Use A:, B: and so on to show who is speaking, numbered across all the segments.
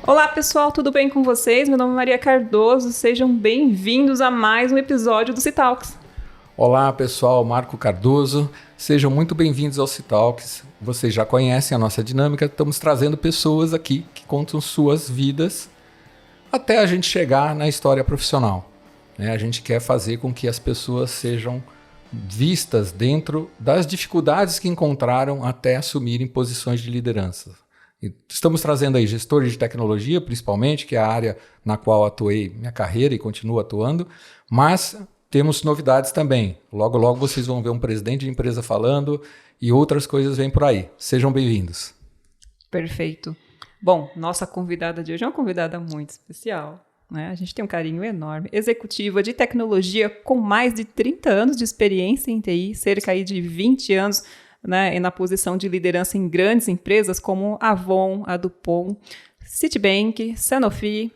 A: Olá pessoal, tudo bem com vocês? Meu nome é Maria Cardoso, sejam bem-vindos a mais um episódio do Citalks.
B: Olá pessoal, Marco Cardoso, sejam muito bem-vindos ao Citalks. Vocês já conhecem a nossa dinâmica, estamos trazendo pessoas aqui que contam suas vidas até a gente chegar na história profissional. A gente quer fazer com que as pessoas sejam vistas dentro das dificuldades que encontraram até assumirem posições de liderança. Estamos trazendo aí gestores de tecnologia, principalmente, que é a área na qual atuei minha carreira e continuo atuando, mas temos novidades também. Logo, logo vocês vão ver um presidente de empresa falando e outras coisas vêm por aí. Sejam bem-vindos.
A: Perfeito. Bom, nossa convidada de hoje é uma convidada muito especial, né? A gente tem um carinho enorme. Executiva de tecnologia com mais de 30 anos de experiência em TI, cerca aí de 20 anos, né, na posição de liderança em grandes empresas como Avon, a Dupont, Citibank, Sanofi,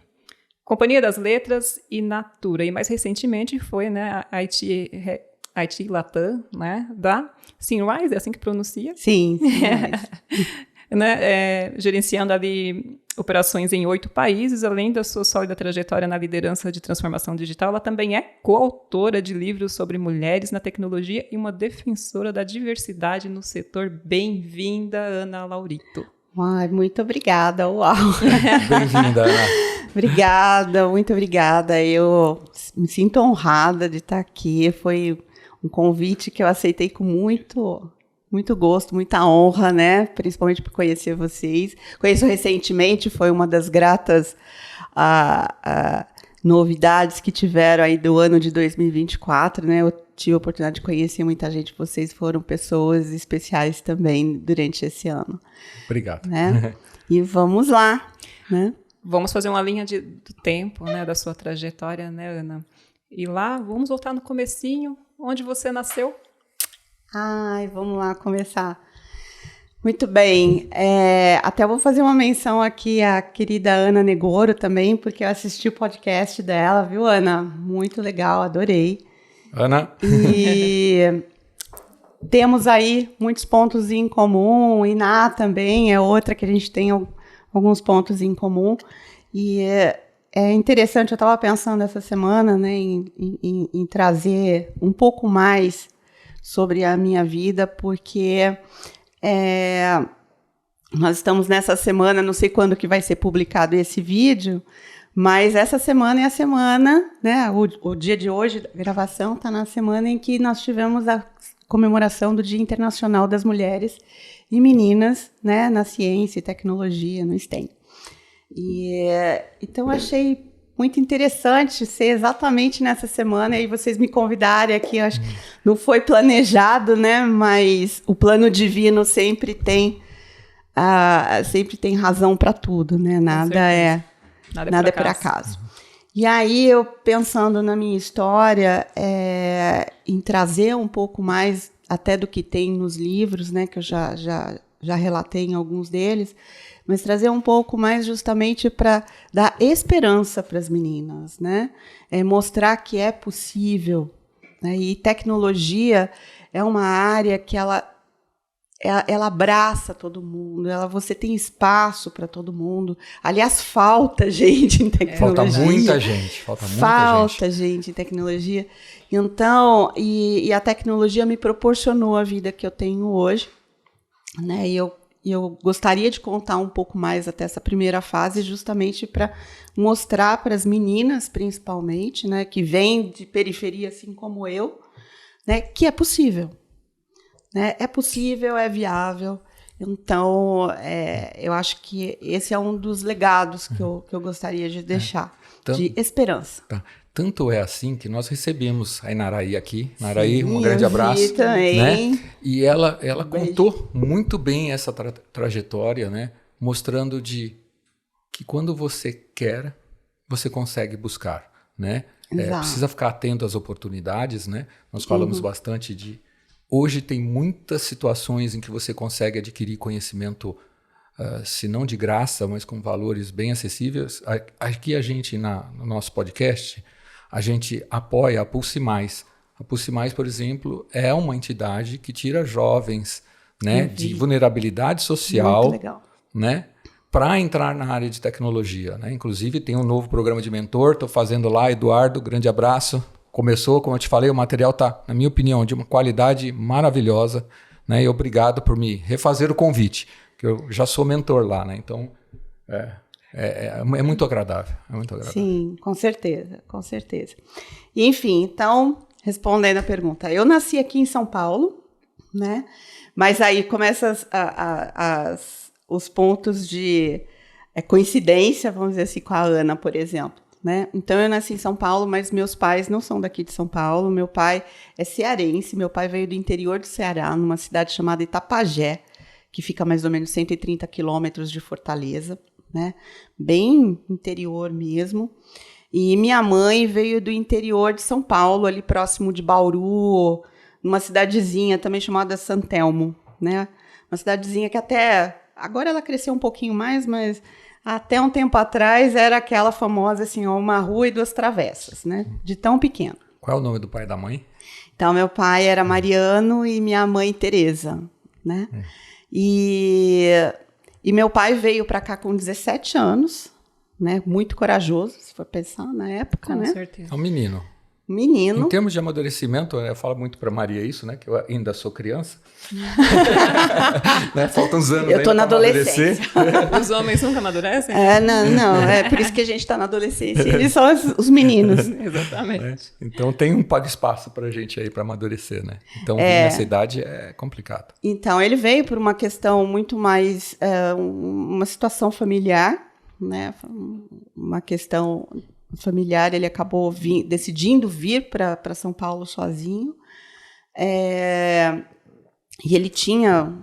A: Companhia das Letras e Natura. E mais recentemente foi, né, a IT Latam, né, da Symrise, é assim que pronuncia?
C: Sim.
A: Né, gerenciando ali operações em 8 países, além da sua sólida trajetória na liderança de transformação digital, ela também é coautora de livros sobre mulheres na tecnologia e uma defensora da diversidade no setor. Bem-vinda, Ana Laurito.
C: Ai, muito obrigada, uau!
B: Bem-vinda, Ana.
C: Obrigada, muito obrigada. Eu me sinto honrada de estar aqui. Foi um convite que eu aceitei com muito gosto, muita honra, né? Principalmente por conhecer vocês. Conheço recentemente, foi uma das gratas novidades que tiveram aí do ano de 2024, né? Eu tive a oportunidade de conhecer muita gente. Vocês foram pessoas especiais também durante esse ano.
B: Obrigado.
C: Né? E vamos lá, né?
A: Vamos fazer uma linha do tempo, né, da sua trajetória, né, Ana? E lá, vamos voltar no comecinho, onde você nasceu.
C: Ai, vamos lá começar. Muito bem. Até vou fazer uma menção aqui à querida Ana Negoro também, porque eu assisti o podcast dela, viu, Ana? Muito legal, adorei.
B: Ana.
C: E temos aí muitos pontos em comum. Iná também é outra que a gente tem alguns pontos em comum. E é interessante, eu estava pensando essa semana, né, em trazer um pouco mais sobre a minha vida, porque nós estamos nessa semana, não sei quando que vai ser publicado esse vídeo, mas essa semana é a semana, né, o dia de hoje, a gravação está na semana em que nós tivemos a comemoração do Dia Internacional das Mulheres e Meninas, né, na ciência e tecnologia, no STEM. Então, achei muito interessante ser exatamente nessa semana e vocês me convidarem aqui. Acho que não foi planejado, né? Mas o plano divino sempre tem razão para tudo, né? Nada é por acaso. E aí, eu pensando na minha história, em trazer um pouco mais até do que tem nos livros, né? Que eu já relatei em alguns deles, mas trazer um pouco mais justamente para dar esperança para as meninas, né? Mostrar que é possível, né? E tecnologia é uma área que ela abraça todo mundo, você tem espaço para todo mundo. Aliás, falta gente em tecnologia. Falta gente em tecnologia. Então, e a tecnologia me proporcionou a vida que eu tenho hoje, né? E eu gostaria de contar um pouco mais até essa primeira fase, justamente para mostrar para as meninas, principalmente, né, que vêm de periferia, assim como eu, né, que é possível. Né? É possível, é viável. Então, eu acho que esse é um dos legados que eu gostaria de deixar, de esperança.
B: Tá. Tanto é assim que nós recebemos a Inaraí aqui. Inaraí, um grande
C: eu
B: abraço.
C: Vi também.
B: Né? E ela contou muito bem essa trajetória, né? Mostrando que quando você quer, você consegue buscar. Né? Precisa ficar atento às oportunidades. Né? Nós falamos bastante de... Hoje tem muitas situações em que você consegue adquirir conhecimento, se não de graça, mas com valores bem acessíveis. Aqui a gente, no nosso podcast... A gente apoia a Pulse Mais. A Pulse Mais, por exemplo, é uma entidade que tira jovens, né, de vulnerabilidade social, né, para entrar na área de tecnologia, né? Inclusive tem um novo programa de mentor, estou fazendo lá, Eduardo, grande abraço. Começou, como eu te falei, o material está, na minha opinião, de uma qualidade maravilhosa, né? E obrigado por me refazer o convite, que eu já sou mentor lá, né? Então, é muito agradável,
C: Sim, com certeza, com certeza. E, enfim, então, respondendo a pergunta, eu nasci aqui em São Paulo, né? Mas aí começam os pontos de coincidência, vamos dizer assim, com a Ana, por exemplo. Né? Então, eu nasci em São Paulo, mas meus pais não são daqui de São Paulo. Meu pai é cearense, meu pai veio do interior do Ceará, numa cidade chamada Itapajé, que fica mais ou menos 130 quilômetros de Fortaleza, né? Bem interior mesmo. E minha mãe veio do interior de São Paulo, ali próximo de Bauru, numa cidadezinha também chamada Santelmo, né? Uma cidadezinha que até... Agora ela cresceu um pouquinho mais, mas até um tempo atrás era aquela famosa, assim, uma rua e duas travessas, né? De tão pequeno.
B: Qual é o nome do pai e da mãe?
C: Então, meu pai era Mariano e minha mãe Tereza, né? E meu pai veio para cá com 17 anos, né? Muito corajoso, se for pensar na época,
A: com
C: né?
A: Com certeza.
B: É um menino.
C: Menino.
B: Em termos de amadurecimento, eu falo muito para Maria isso, né? Que eu ainda sou criança. Né? Faltam uns anos.
C: Eu tô na adolescência.
A: Os homens nunca amadurecem?
C: Não. É por isso que a gente está na adolescência. Eles são os meninos.
A: Exatamente.
B: Então tem um espaço para a gente aí para amadurecer, né? Então nessa idade é complicado.
C: Então ele veio por uma questão muito mais uma situação familiar, né? Uma questão familiar, ele acabou decidindo vir para São Paulo sozinho. E ele tinha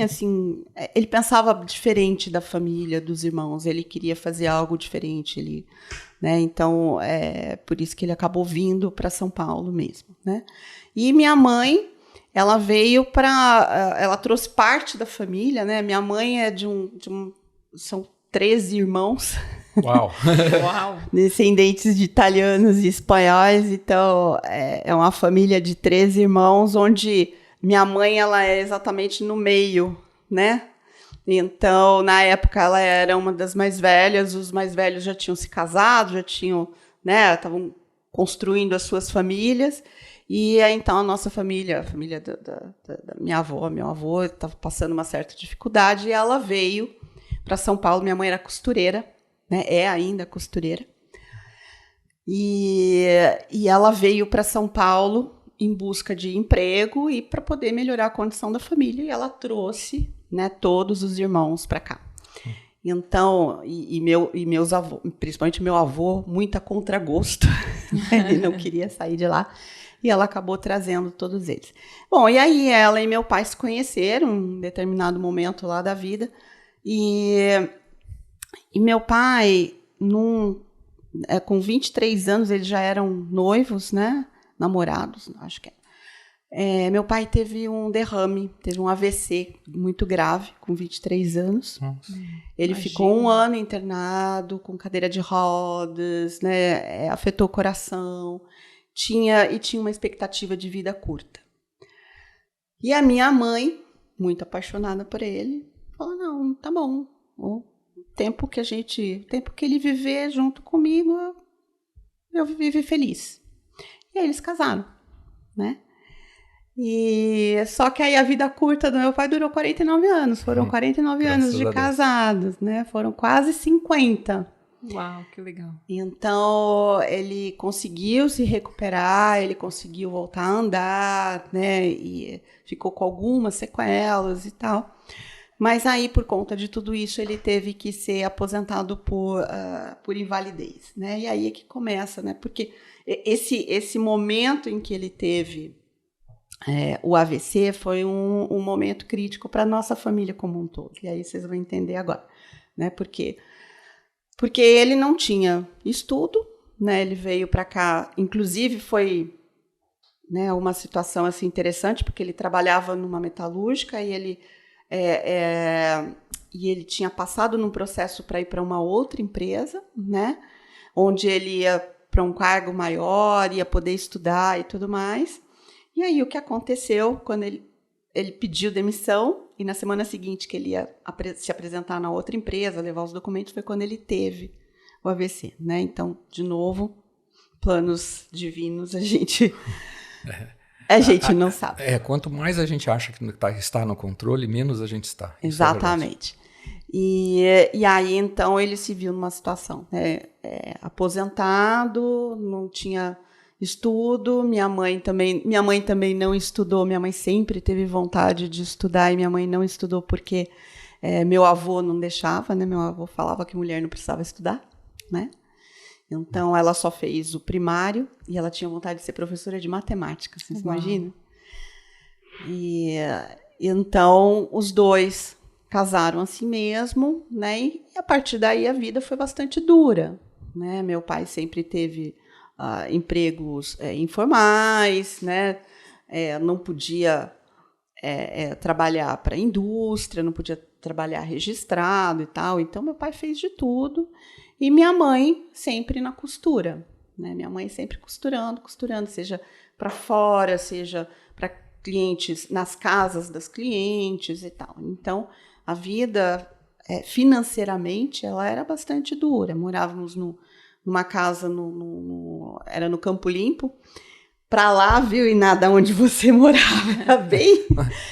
C: assim, ele pensava diferente da família, dos irmãos, ele queria fazer algo diferente, né? Então, por isso que ele acabou vindo para São Paulo mesmo, né? E minha mãe, ela veio ela trouxe parte da família, né? Minha mãe é são 13 irmãos.
B: Uau!
A: Uau!
C: Descendentes de italianos e espanhóis, então é uma família de 13 irmãos, onde minha mãe ela é exatamente no meio, né? Então, na época, ela era uma das mais velhas, os mais velhos já tinham se casado, já tinham, né, estavam construindo as suas famílias, e aí, então, a nossa família, a família da minha avó, meu avô, estava passando uma certa dificuldade, e ela veio para São Paulo. Minha mãe era costureira, né? É ainda costureira. E ela veio para São Paulo em busca de emprego e para poder melhorar a condição da família. E ela trouxe, né, todos os irmãos para cá. Então, meus avós, principalmente meu avô, muito a contragosto. Ele não queria sair de lá. E ela acabou trazendo todos eles. Bom, e aí ela e meu pai se conheceram em um determinado momento lá da vida. E meu pai, com 23 anos, eles já eram noivos, né? Namorados, acho que é. Meu pai teve um derrame, teve um AVC muito grave, com 23 anos. Ele ficou 1 ano internado, com cadeira de rodas, né? Afetou o coração, tinha uma expectativa de vida curta. E a minha mãe, muito apaixonada por ele, falou, não, tá bom, o tempo que ele viver junto comigo, eu vivi feliz. E aí eles casaram, né? E só que aí a vida curta do meu pai durou 49 anos. Foram 49 anos de casados, né? Foram quase 50.
A: Uau, que legal.
C: Então, ele conseguiu se recuperar, ele conseguiu voltar a andar, né? E ficou com algumas sequelas e tal. Mas aí, por conta de tudo isso, ele teve que ser aposentado por invalidez, né? E aí é que começa, né? Porque esse momento em que ele teve o AVC foi um momento crítico para a nossa família como um todo. E aí vocês vão entender agora, né? Porque ele não tinha estudo, né? Ele veio para cá, inclusive foi, né, uma situação assim interessante, porque ele trabalhava numa metalúrgica e ele tinha passado num processo para ir para uma outra empresa, né? Onde ele ia para um cargo maior, ia poder estudar e tudo mais. E aí o que aconteceu quando ele ele pediu demissão e na semana seguinte que ele ia se apresentar na outra empresa, levar os documentos, foi quando ele teve o AVC, né? Então, de novo, planos divinos, a gente não sabe.
B: Quanto mais a gente acha que está no controle, menos a gente está.
C: Exatamente. E aí, então, ele se viu numa situação, né? Aposentado, não tinha estudo, minha mãe também não estudou, minha mãe sempre teve vontade de estudar e minha mãe não estudou porque meu avô não deixava, né? Meu avô falava que mulher não precisava estudar, né? Então, ela só fez o primário e ela tinha vontade de ser professora de matemática, vocês imaginam? E então, os dois casaram assim mesmo, né? E a partir daí a vida foi bastante dura, né? Meu pai sempre teve empregos informais, né? Não podia trabalhar para a indústria, não podia trabalhar registrado e tal. Então, meu pai fez de tudo. E minha mãe sempre na costura, né? Minha mãe sempre costurando, seja para fora, seja para clientes, nas casas das clientes e tal. Então, a vida, financeiramente, ela era bastante dura. Morávamos numa casa, era no Campo Limpo. Para lá, viu, e nada onde você morava. Era bem...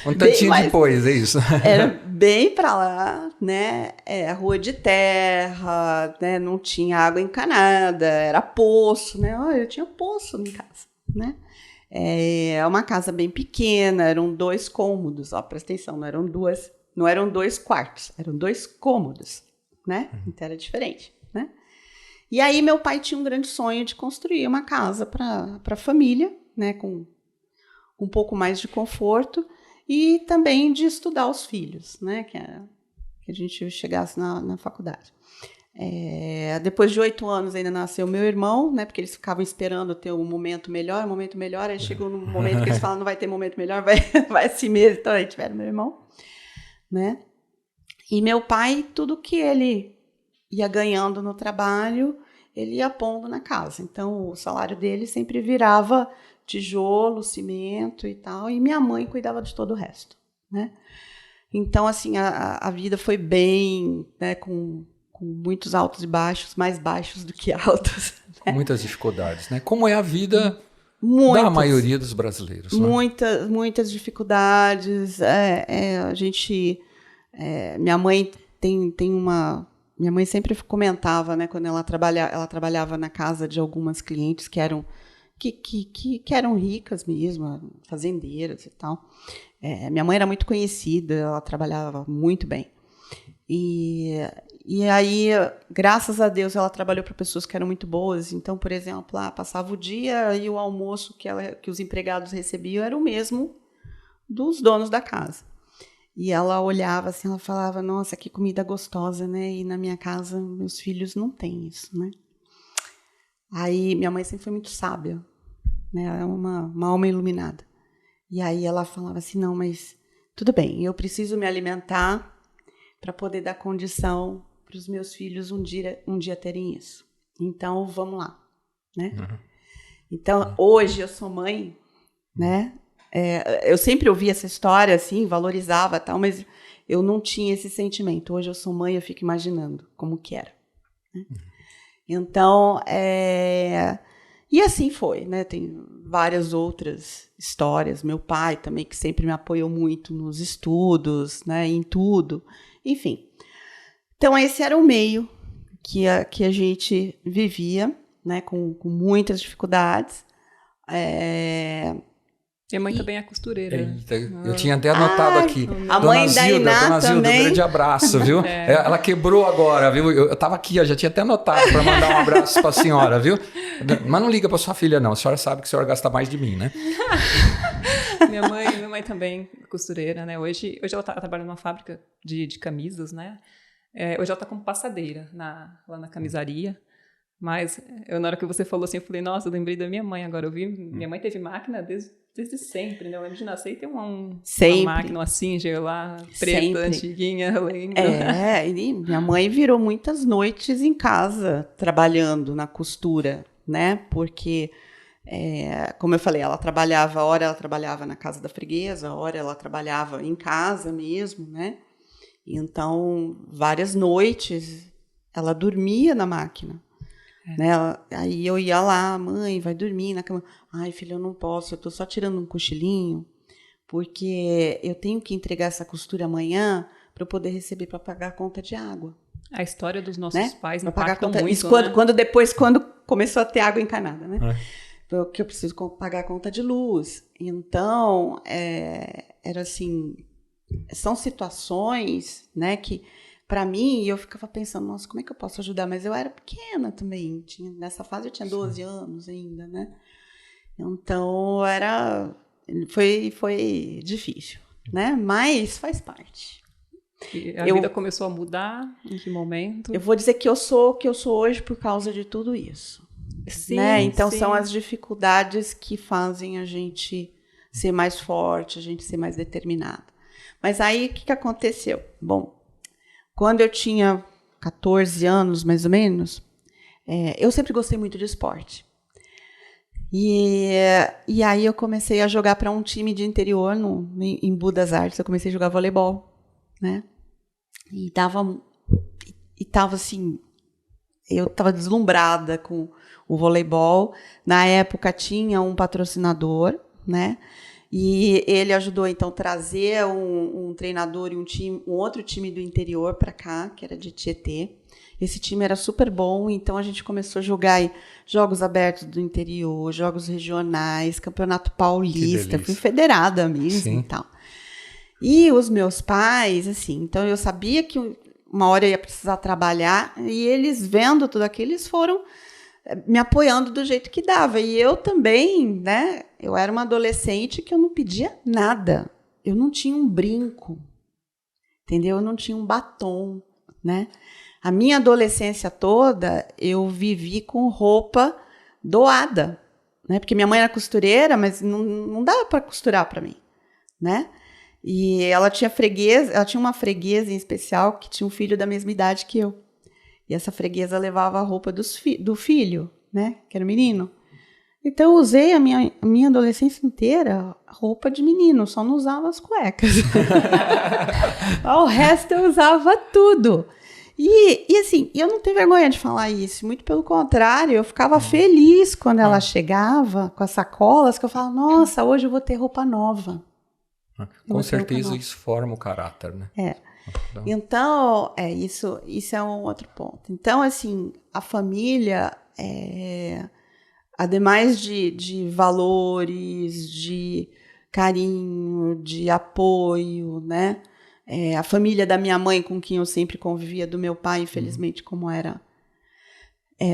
B: um tantinho depois, é isso?
C: Era bem para lá, né? Rua de terra, né? Não tinha água encanada, era poço, né? Eu tinha poço em casa, né? Uma casa bem pequena, eram 2 cômodos, presta atenção, não eram 2 quartos, eram 2 cômodos, né? Então era diferente, né? E aí meu pai tinha um grande sonho de construir uma casa para a família, né? Com um pouco mais de conforto e também de estudar os filhos, né? Que a gente chegasse na faculdade. Depois de 8 anos ainda nasceu meu irmão, né? Porque eles ficavam esperando ter um momento melhor, aí chegou no momento que eles falam, não vai ter momento melhor, vai assim mesmo, então aí tiveram meu irmão, né? E meu pai, tudo que ele ia ganhando no trabalho, ele ia pondo na casa. Então, o salário dele sempre virava tijolo, cimento e tal, e minha mãe cuidava de todo o resto, né? Então, assim, a vida foi bem, né, com muitos altos e baixos, mais baixos do que altos. Né?
B: Com muitas dificuldades, né? Como é a vida da maioria dos brasileiros.
C: Né? Muitas dificuldades. A gente... minha mãe tem uma... Minha mãe sempre comentava, né, quando ela trabalhava na casa de algumas clientes que eram ricas mesmo, fazendeiras e tal. Minha mãe era muito conhecida, ela trabalhava muito bem. E aí, graças a Deus, ela trabalhou para pessoas que eram muito boas. Então, por exemplo, passava o dia e o almoço que os empregados recebiam era o mesmo dos donos da casa. E ela olhava assim, ela falava, nossa, que comida gostosa, né? E na minha casa, meus filhos não têm isso, né? Aí, minha mãe sempre foi muito sábia, né? Ela é uma alma iluminada. E aí ela falava assim, não, mas tudo bem, eu preciso me alimentar para poder dar condição para os meus filhos um dia terem isso. Então, vamos lá, né? Uhum. Então, hoje eu sou mãe, né? Eu sempre ouvi essa história, assim, valorizava e tal, mas eu não tinha esse sentimento. Hoje eu sou mãe, eu fico imaginando como que era. Né? Então, e assim foi, né? Tem várias outras histórias. Meu pai também, que sempre me apoiou muito nos estudos, né? Em tudo. Enfim. Então, esse era o meio que a gente vivia, né? Com muitas dificuldades.
A: Minha mãe também é costureira.
B: Eu tinha até anotado aqui.
C: A mãe da Iná também.
B: Um grande abraço, viu? Ela quebrou agora, viu? Eu estava aqui, eu já tinha até anotado para mandar um abraço para a senhora, viu? Mas não liga para sua filha, não. A senhora sabe que a senhora gasta mais de mim, né?
A: Minha mãe também é costureira, né? Hoje ela trabalha numa fábrica de camisas, né? Hoje ela está como passadeira lá na camisaria. Mas na hora que você falou assim, eu falei, nossa, eu lembrei da minha mãe agora. Eu vi, minha mãe teve máquina desde sempre, né? Eu lembro de nascer e ter uma máquina, uma Singer lá, preta, sempre. Antiguinha, eu lembro.
C: E minha mãe virou muitas noites em casa, trabalhando na costura, né? Porque Como eu falei, hora ela trabalhava na casa da freguesa, hora ela trabalhava em casa mesmo, né? Então, várias noites ela dormia na máquina. Né? Aí eu ia lá, mãe, vai dormir na cama. Ai, filha, eu não posso, eu tô só tirando um cochilinho, porque eu tenho que entregar essa costura amanhã para eu poder receber para pagar a conta de água.
A: A história dos nossos pais impacta
C: muito. Isso
A: né?
C: quando começou a ter água encanada, né? Porque eu preciso pagar a conta de luz. Então, era assim, são situações, né, que para mim, eu ficava pensando, nossa, como é que eu posso ajudar? Mas eu era pequena também. Nessa fase eu tinha 12 anos ainda, né? Então, foi difícil, né? Mas faz parte.
A: E a vida começou a mudar? Em que momento?
C: Eu vou dizer que eu sou o que eu sou hoje por causa de tudo isso.
A: Sim,
C: né? Então, são as dificuldades que fazem a gente ser mais forte, a gente ser mais determinada. Mas aí, o que aconteceu? Bom, quando eu tinha 14 anos, mais ou menos, eu sempre gostei muito de esporte. E aí eu comecei a jogar para um time de interior em Budas Artes. Eu comecei a jogar voleibol, né? E tava assim, eu estava deslumbrada com o voleibol. Na época tinha um patrocinador, né? E ele ajudou, então, a trazer um treinador e um outro time do interior para cá, que era de Tietê. Esse time era super bom, então a gente começou a jogar jogos abertos do interior, jogos regionais, campeonato paulista, fui federada mesmo. Sim. E tal. E os meus pais, assim, então eu sabia que uma hora eu ia precisar trabalhar, e eles vendo tudo aquilo, eles foram me apoiando do jeito que dava. E eu também, né? Eu era uma adolescente que eu não pedia nada. Eu não tinha um brinco, entendeu? Eu não tinha um batom, né? A minha adolescência toda, eu vivi com roupa doada, né? Porque minha mãe era costureira, mas não dava para costurar para mim, né? E ela tinha uma freguesa em especial que tinha um filho da mesma idade que eu. E essa freguesa levava a roupa do filho, né? Que era menino. Então, eu usei a minha adolescência inteira roupa de menino, só não usava as cuecas. O resto eu usava tudo. E assim, eu não tenho vergonha de falar isso, muito pelo contrário, eu ficava feliz quando ela chegava com as sacolas, que eu falava, nossa, hoje eu vou ter roupa nova.
B: Com certeza isso forma o caráter, né?
C: Então, isso é um outro ponto. Então, assim, a família, ademais de valores, de carinho, de apoio, né? A família da minha mãe, com quem eu sempre convivia, do meu pai, infelizmente, como era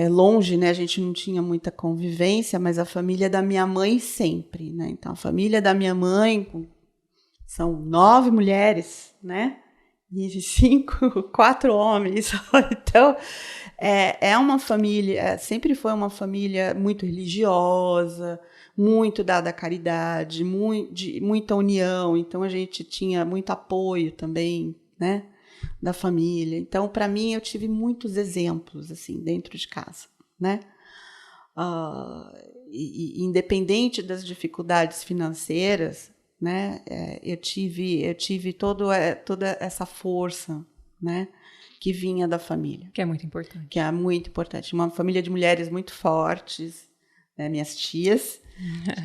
C: longe, né? A gente não tinha muita convivência, mas a família da minha mãe sempre, né? Então, a família da minha mãe são 9 mulheres, né? E 4 homens. Então, é uma família, sempre foi uma família muito religiosa, muito dada à caridade, muita união. Então, a gente tinha muito apoio também, né, da família. Então, para mim, eu tive muitos exemplos assim dentro de casa, né? E independente das dificuldades financeiras, né, eu tive toda essa força, né, que vinha da família.
A: Que é muito importante.
C: Que é muito importante. Uma família de mulheres muito fortes, né, minhas tias,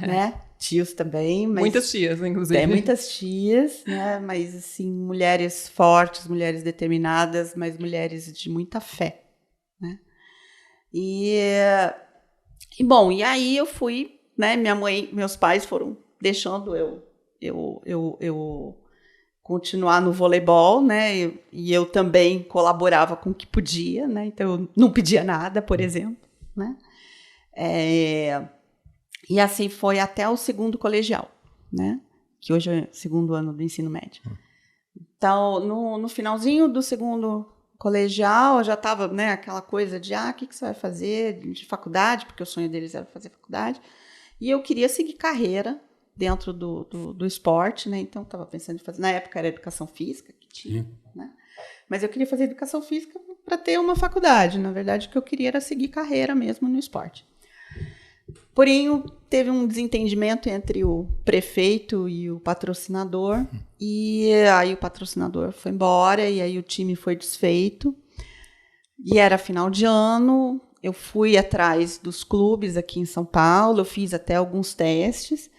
C: né, tios também. Mas,
A: muitas tias, inclusive.
C: Muitas tias, né, mas assim, mulheres fortes, mulheres determinadas, mas mulheres de muita fé, né. Bom, e aí eu fui, né, meus pais foram deixando eu continuar no voleibol, né? E eu também colaborava com o que podia, né? Então eu não pedia nada, por exemplo, né? E assim foi até o segundo colegial, né? Que hoje é o segundo ano do ensino médio. Então, no finalzinho do segundo colegial, eu já estava, né, aquela coisa de o que você vai fazer de faculdade, porque o sonho deles era fazer faculdade. E eu queria seguir carreira dentro do esporte, né? Então, estava pensando em fazer... Na época, era educação física que tinha, né? Mas eu queria fazer educação física para ter uma faculdade. Na verdade, o que eu queria era seguir carreira mesmo no esporte. Porém, teve um desentendimento entre o prefeito e o patrocinador, e aí o patrocinador foi embora, e aí o time foi desfeito, e era final de ano, eu fui atrás dos clubes aqui em São Paulo, eu fiz até alguns testes,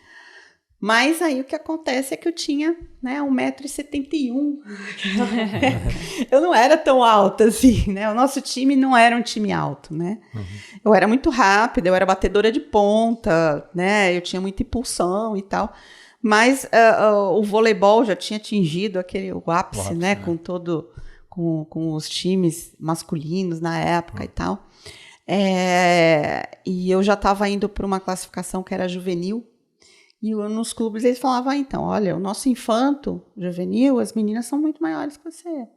C: mas aí o que acontece é que eu tinha, né, 1,71 m. Eu não era tão alta assim, né? O nosso time não era um time alto, né? Eu era muito rápida, eu era batedora de ponta, né? Eu tinha muita impulsão e tal. Mas o voleibol já tinha atingido o ápice, né? Com os times masculinos na época e tal. E eu já estava indo para uma classificação que era juvenil. E nos clubes eles falavam, então, olha, o nosso infanto juvenil, as meninas são muito maiores que você.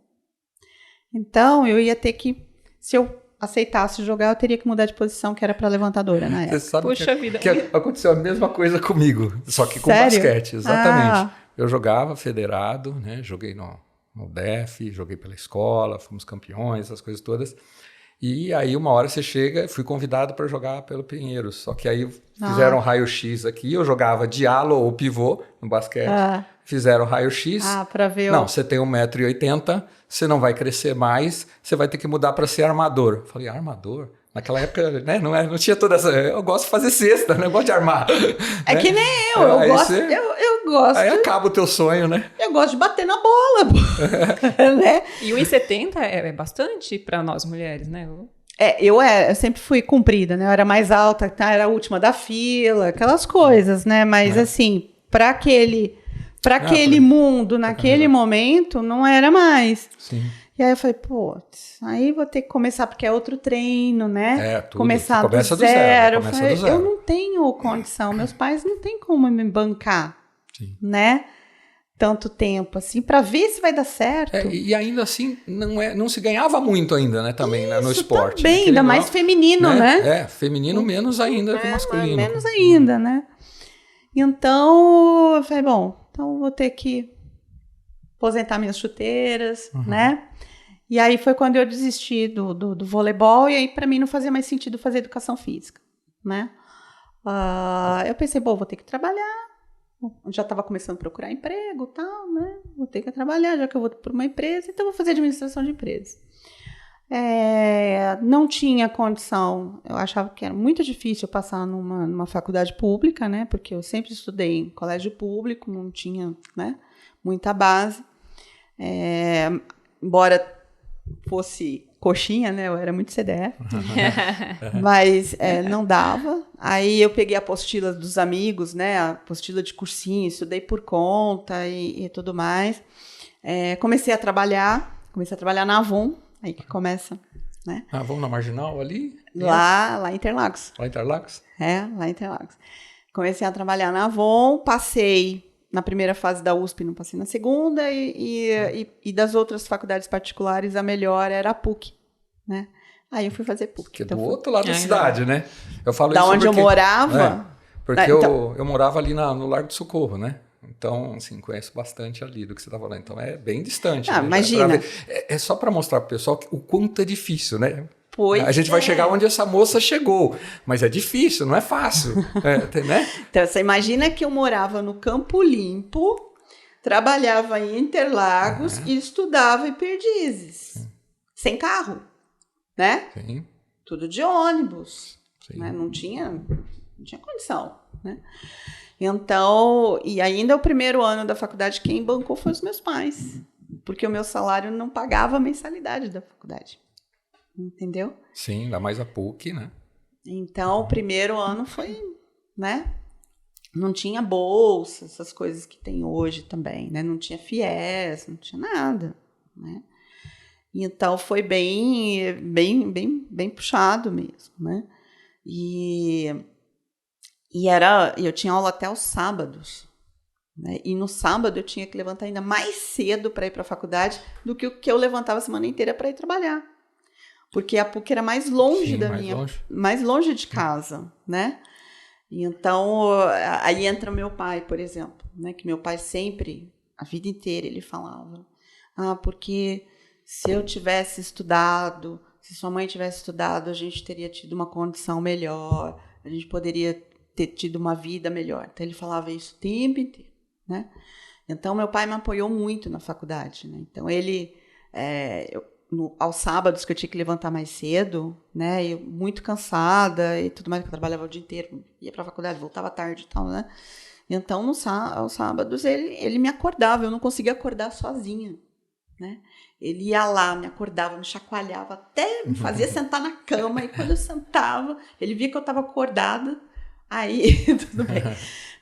C: Então, eu ia ter que, se eu aceitasse jogar, eu teria que mudar de posição, que era para levantadora na época.
B: Você sabe
A: Puxa vida.
B: que aconteceu a mesma coisa comigo, só que com
C: Sério?
B: basquete, exatamente. Eu jogava federado, né? Joguei no DEF, joguei pela escola, fomos campeões, essas coisas todas. E aí, uma hora você chega, fui convidado para jogar pelo Pinheiros. Só que aí fizeram raio-x aqui, eu jogava de ala ou pivô no basquete. Fizeram raio-x.
C: Para ver.
B: Não, você tem 1,80 m, você não vai crescer mais, você vai ter que mudar para ser armador. Eu falei, armador? Naquela época, né, não tinha toda essa... Eu gosto de fazer cesta, né? Eu gosto de armar.
C: É né? Que nem eu. Eu gosto. Eu gosto.
B: Aí acaba o teu sonho, né?
C: Eu gosto de bater na bola, né?
A: E 1,70 m é bastante para nós mulheres, né?
C: Eu sempre fui comprida, né? Eu era mais alta, era a última da fila, aquelas coisas, né? Mas assim, para aquele mundo, naquele momento, não era mais.
B: Sim.
C: E aí eu falei, aí vou ter que começar, porque é outro treino, né?
B: Tudo.
C: Começar do zero. Eu não tenho condição, meus pais não têm como me bancar, né? Tanto tempo, assim, para ver se vai dar certo.
B: E ainda assim, não se ganhava muito ainda, né? Também, né, no esporte.
C: Também, ainda mais feminino, né?
B: Feminino menos ainda que masculino.
C: Menos ainda, né? Então, eu falei, então vou ter que aposentar minhas chuteiras, né? E aí foi quando eu desisti do voleibol, e aí para mim não fazia mais sentido fazer educação física, né? Eu pensei, vou ter que trabalhar. Já estava começando a procurar emprego e tal, né? Vou ter que trabalhar, já que eu vou para uma empresa, então vou fazer administração de empresas. Não tinha condição, eu achava que era muito difícil passar numa faculdade pública, né? Porque eu sempre estudei em colégio público, não tinha, né, muita base. Embora fosse coxinha, né? Eu era muito CDF. Mas não dava. Aí eu peguei a apostila dos amigos, né? A apostila de cursinho, estudei por conta e tudo mais. Comecei a trabalhar na Avon, aí que começa, né?
B: Avon na Marginal ali?
C: Lá em Interlagos.
B: Lá em Interlagos?
C: Lá em Interlagos. Comecei a trabalhar na Avon, passei na primeira fase da USP, não passei na segunda, e das outras faculdades particulares, a melhor era a PUC, né? Aí eu fui fazer PUC.
B: Que é do outro lado da cidade, né? Eu falo
C: da
B: isso
C: onde
B: porque,
C: eu morava.
B: Porque eu morava ali no Largo do Socorro, né? Então, assim, conheço bastante ali do que você está falando. Então, é bem distante. Né?
C: Imagina.
B: É só para mostrar para o pessoal o quanto é difícil, né?
C: A
B: gente vai chegar onde essa moça chegou, mas é difícil, não é fácil, né?
C: Então, você imagina que eu morava no Campo Limpo, trabalhava em Interlagos e estudava em Perdizes, sem carro, né?
B: Sim.
C: Tudo de ônibus, né? Não tinha condição, né? Então, e ainda o primeiro ano da faculdade, quem bancou foi os meus pais, porque o meu salário não pagava a mensalidade da faculdade. Entendeu?
B: Sim, ainda mais a PUC, né?
C: Então, o primeiro ano foi, né? Não tinha bolsa, essas coisas que tem hoje também, né? Não tinha FIES, não tinha nada, né? Então, foi bem puxado mesmo, né? E eu tinha aula até os sábados, né? E no sábado eu tinha que levantar ainda mais cedo para ir para a faculdade do que o que eu levantava a semana inteira para ir trabalhar. Porque a PUC era mais longe mais longe de casa, né? E então, aí entra meu pai, por exemplo, né? Que meu pai sempre, a vida inteira, ele falava, porque se eu tivesse estudado, se sua mãe tivesse estudado, a gente teria tido uma condição melhor, a gente poderia ter tido uma vida melhor. Então ele falava isso o tempo inteiro, né? Então meu pai me apoiou muito na faculdade, né? Então ele, aos sábados que eu tinha que levantar mais cedo, né? Eu muito cansada e tudo mais, que eu trabalhava o dia inteiro, ia para a faculdade, voltava tarde e tal, né? Então aos sábados ele me acordava, eu não conseguia acordar sozinha, né? Ele ia lá, me acordava, me chacoalhava, até me fazia sentar na cama. E quando eu sentava, ele via que eu estava acordada. Aí, tudo bem.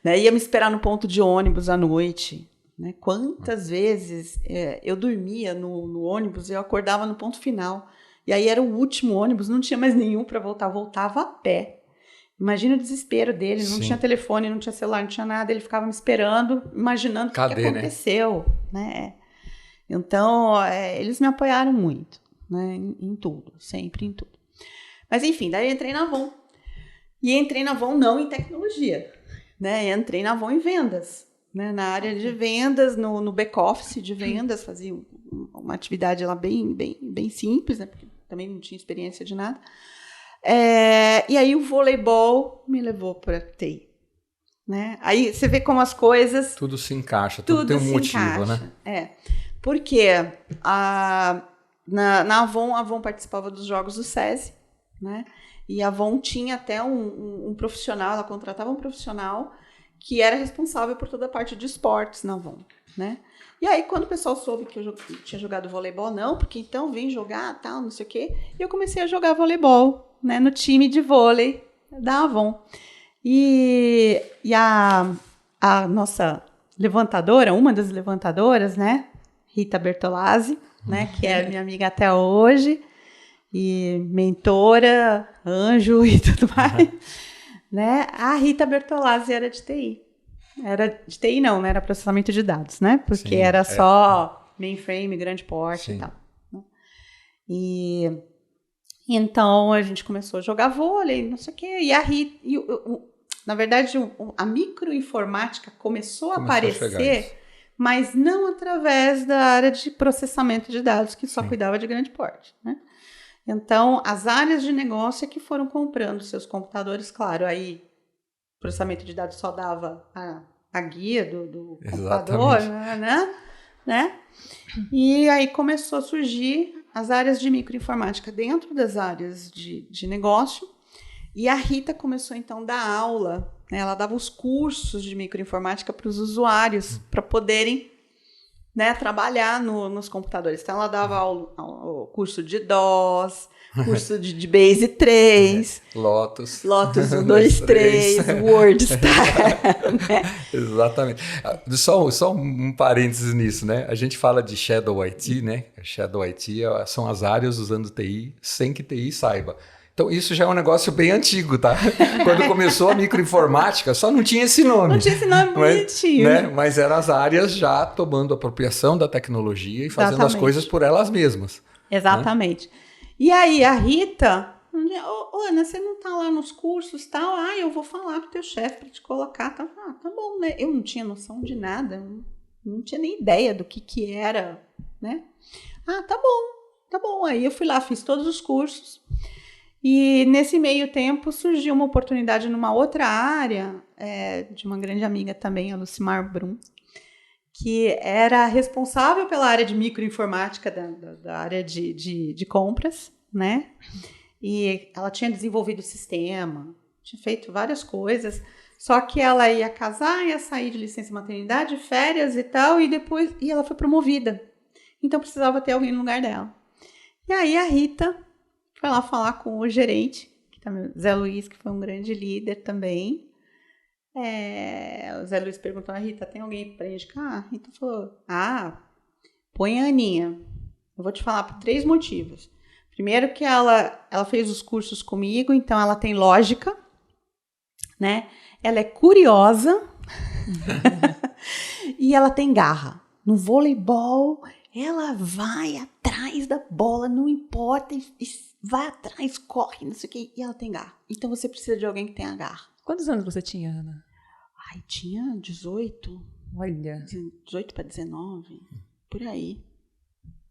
C: Né? Ia me esperar no ponto de ônibus à noite. Né? Quantas vezes eu dormia no ônibus e eu acordava no ponto final. E aí era o último ônibus, não tinha mais nenhum para voltar. Eu voltava a pé. Imagina o desespero dele. Não tinha telefone, não tinha celular, não tinha nada. Ele ficava me esperando, imaginando o que aconteceu. Né? Então, eles me apoiaram muito, né, em tudo, sempre em tudo. Mas, enfim, daí eu entrei na Avon. E entrei na Avon não em tecnologia, né? Entrei na Avon em vendas, né? Na área de vendas, no back-office de vendas, fazia uma atividade lá bem simples, né? Porque também não tinha experiência de nada. E aí o voleibol me levou para TI. Né? Aí você vê como as coisas...
B: Tudo se encaixa, tudo tem um motivo, né?
C: Porque na Avon, a Avon participava dos jogos do SESI, né? E a Avon tinha até um profissional, ela contratava um profissional que era responsável por toda a parte de esportes na Avon, né? E aí, quando o pessoal soube que eu tinha jogado voleibol, não, porque então vem jogar, tal, não sei o quê, e eu comecei a jogar voleibol, né? No time de vôlei da Avon. E a nossa levantadora, uma das levantadoras, né? Rita Bertolazzi, né, que é minha amiga até hoje, e mentora, anjo e tudo mais, né? A Rita Bertolazzi era de TI. Era de TI não, né? Era processamento de dados, né? Porque era só mainframe, grande porte e tal. Né? E então a gente começou a jogar vôlei, não sei o quê, e a Rita... na verdade, a microinformática começou a aparecer... mas não através da área de processamento de dados, que só cuidava de grande porte, né? Então, as áreas de negócio é que foram comprando seus computadores, claro, aí processamento de dados só dava a guia do computador, né? E aí começou a surgir as áreas de microinformática dentro das áreas de negócio, e a Rita começou, então, a dar aula. Ela dava os cursos de microinformática para os usuários, para poderem, né, trabalhar nos computadores. Então, ela dava o curso de DOS, curso de Base 3.
B: Lotus
C: 1, 2, 3, WordStar. Né?
B: Exatamente. Só um parênteses nisso, né? A gente fala de Shadow IT, né? Shadow IT são as áreas usando TI sem que TI saiba. Então, isso já é um negócio bem antigo, tá? Quando começou a microinformática, só não tinha esse nome.
C: Não tinha esse nome bonitinho.
B: Né? Mas eram as áreas já tomando apropriação da tecnologia e fazendo as coisas por elas mesmas.
C: Exatamente. Né? E aí, a Rita... Ana, você não tá lá nos cursos e tal? Eu vou falar pro teu chefe para te colocar. Tá bom, né? Eu não tinha noção de nada. Não tinha nem ideia do que era, né? Tá bom. Aí eu fui lá, fiz todos os cursos. E nesse meio tempo surgiu uma oportunidade numa outra área, de uma grande amiga também, a Lucimar Brum, que era responsável pela área de microinformática da área de compras, né? E ela tinha desenvolvido o sistema, tinha feito várias coisas, só que ela ia casar, ia sair de licença maternidade, férias e tal, e ela foi promovida. Então precisava ter alguém no lugar dela. E aí a Rita foi lá falar com o gerente, que também, Zé Luiz, que foi um grande líder também. O Zé Luiz perguntou a Rita, tem alguém para indicar? A Rita falou, põe a Aninha. Eu vou te falar por 3 motivos. Primeiro que ela fez os cursos comigo, então ela tem lógica, né? Ela é curiosa e ela tem garra. No voleibol, ela vai atrás da bola, não importa, vai atrás, corre, não sei o quê, e ela tem garra. Então você precisa de alguém que tenha garra.
A: Quantos anos você tinha, Ana?
C: Tinha 18.
A: Olha.
C: 18 para 19, por aí.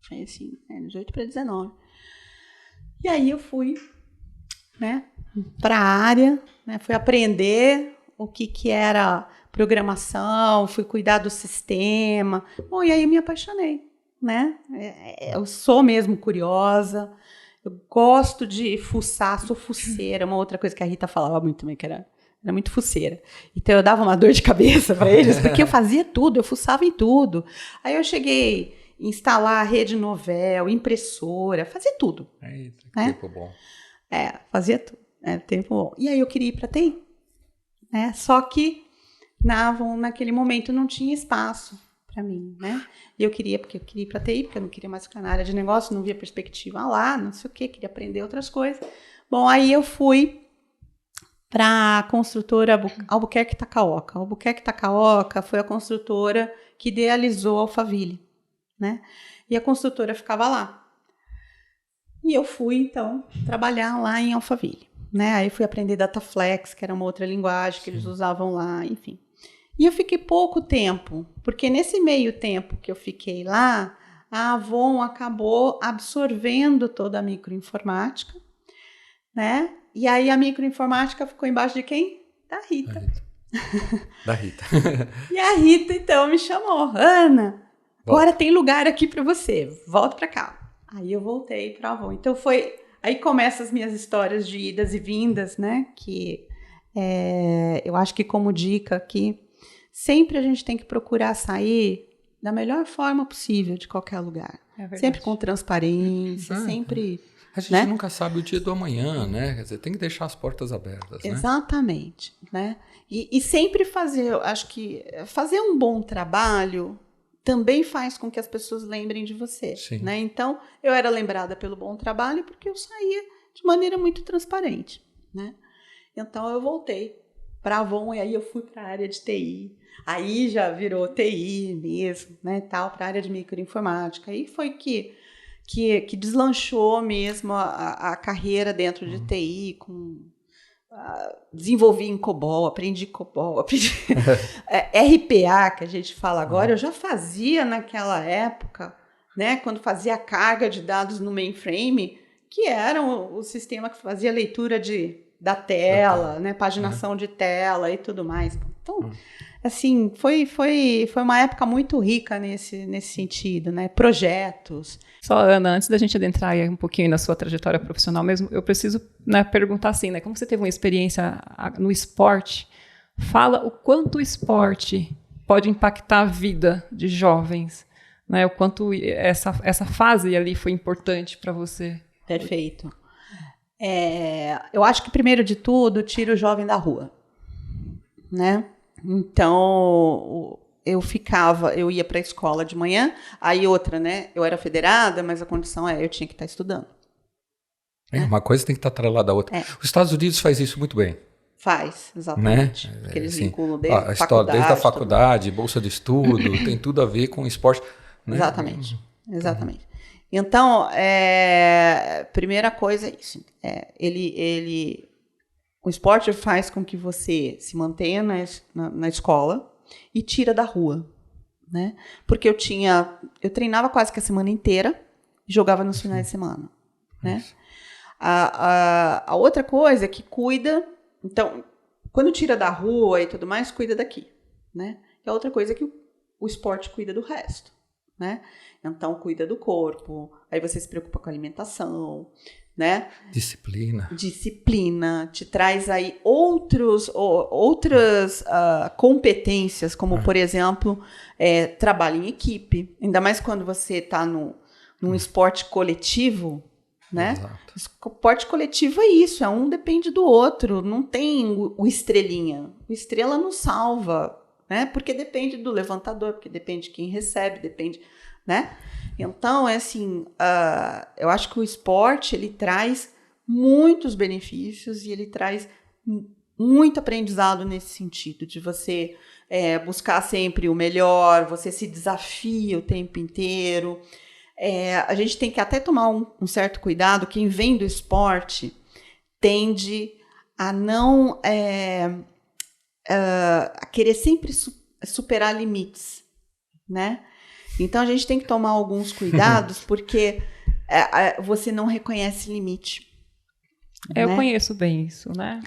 C: Foi assim, 18 para 19. E aí eu fui, né, para a área, né? Fui aprender o que era programação, fui cuidar do sistema. Bom, e aí me apaixonei, né? Eu sou mesmo curiosa, eu gosto de fuçar, sou fuceira, uma outra coisa que a Rita falava muito também, que era muito fuceira. Então eu dava uma dor de cabeça para eles, porque eu fazia tudo, eu fuçava em tudo. Aí eu cheguei a instalar rede novel, impressora, fazia tudo.
B: Eita, que
C: né?
B: tempo bom.
C: Fazia tudo. Tempo bom. E aí eu queria ir para TI. Só que na Avon, naquele momento, não tinha espaço para mim, né? E porque eu queria ir para TI, porque eu não queria mais ficar na área de negócio, não via perspectiva lá, não sei o quê, queria aprender outras coisas. Bom, aí eu fui para a construtora Albuquerque Takaoka. Albuquerque Takaoka foi a construtora que idealizou a Alphaville, né? E a construtora ficava lá. E eu fui, então, trabalhar lá em Alphaville, né? Aí fui aprender Dataflex, que era uma outra linguagem que eles usavam lá, enfim. E eu fiquei pouco tempo, porque nesse meio tempo que eu fiquei lá, a Avon acabou absorvendo toda a microinformática, né? E aí a microinformática ficou embaixo de quem? Da Rita.
B: Da Rita.
C: E a Rita, então, me chamou. Ana, agora tem lugar aqui para você. Volta para cá. Aí eu voltei para a Avon. Então aí começam as minhas histórias de idas e vindas, né? Que eu acho que como dica aqui, sempre a gente tem que procurar sair da melhor forma possível de qualquer lugar. Sempre com transparência, sempre...
B: A gente nunca sabe o dia do amanhã, né? Quer dizer, tem que deixar as portas abertas, né?
C: Exatamente, né? E sempre acho que fazer um bom trabalho também faz com que as pessoas lembrem de você, né? Então, eu era lembrada pelo bom trabalho porque eu saía de maneira muito transparente, né? Então, eu voltei para a Avon e aí eu fui para a área de TI. Aí já virou TI mesmo, né? Tal, para a área de microinformática. Aí foi que deslanchou mesmo a carreira dentro de TI, desenvolvi em COBOL, aprendi RPA, que a gente fala agora, eu já fazia naquela época, né, quando fazia a carga de dados no mainframe, que era o sistema que fazia leitura da tela, né, paginação de tela e tudo mais. Então, assim, foi uma época muito rica nesse sentido, né? Projetos.
A: Só, Ana, antes da gente adentrar aí um pouquinho na sua trajetória profissional mesmo, eu preciso, né, perguntar assim, né? Como você teve uma experiência no esporte, fala o quanto o esporte pode impactar a vida de jovens, né? O quanto essa fase ali foi importante para você.
C: Perfeito. Eu acho que, primeiro de tudo, tira o jovem da rua, né? Então, eu ia para a escola de manhã, aí outra, né? Eu era federada, mas a condição eu tinha que estar estudando.
B: Uma coisa tem que estar atrelada à outra. Os Estados Unidos faz isso muito bem.
C: Faz, exatamente. Né? Porque eles vinculam desde a
B: faculdade. Desde a faculdade, bolsa de estudo, tem tudo a ver com esporte. Né?
C: Exatamente. Então, primeira coisa é isso. O esporte faz com que você se mantenha na escola e tira da rua, né? Porque eu treinava quase que a semana inteira e jogava nos finais de semana, né? A outra coisa é que cuida, então, quando tira da rua e tudo mais, cuida daqui, né? E a outra coisa é que o esporte cuida do resto, né? Então, cuida do corpo, aí você se preocupa com a alimentação, né? Disciplina, te traz aí outras competências, como, por exemplo, trabalho em equipe, ainda mais quando você está num esporte coletivo, né? Exato. Esporte coletivo é isso, um depende do outro, não tem o estrelinha. O estrela não salva, né? Porque depende do levantador, porque depende de quem recebe, depende, né? Então, eu acho que o esporte, ele traz muitos benefícios e ele traz muito aprendizado nesse sentido, de você buscar sempre o melhor, você se desafia o tempo inteiro. A gente tem que até tomar um certo cuidado, quem vem do esporte tende a não a querer sempre superar limites, né? Então, a gente tem que tomar alguns cuidados, porque você não reconhece limite.
A: Eu conheço bem isso, né?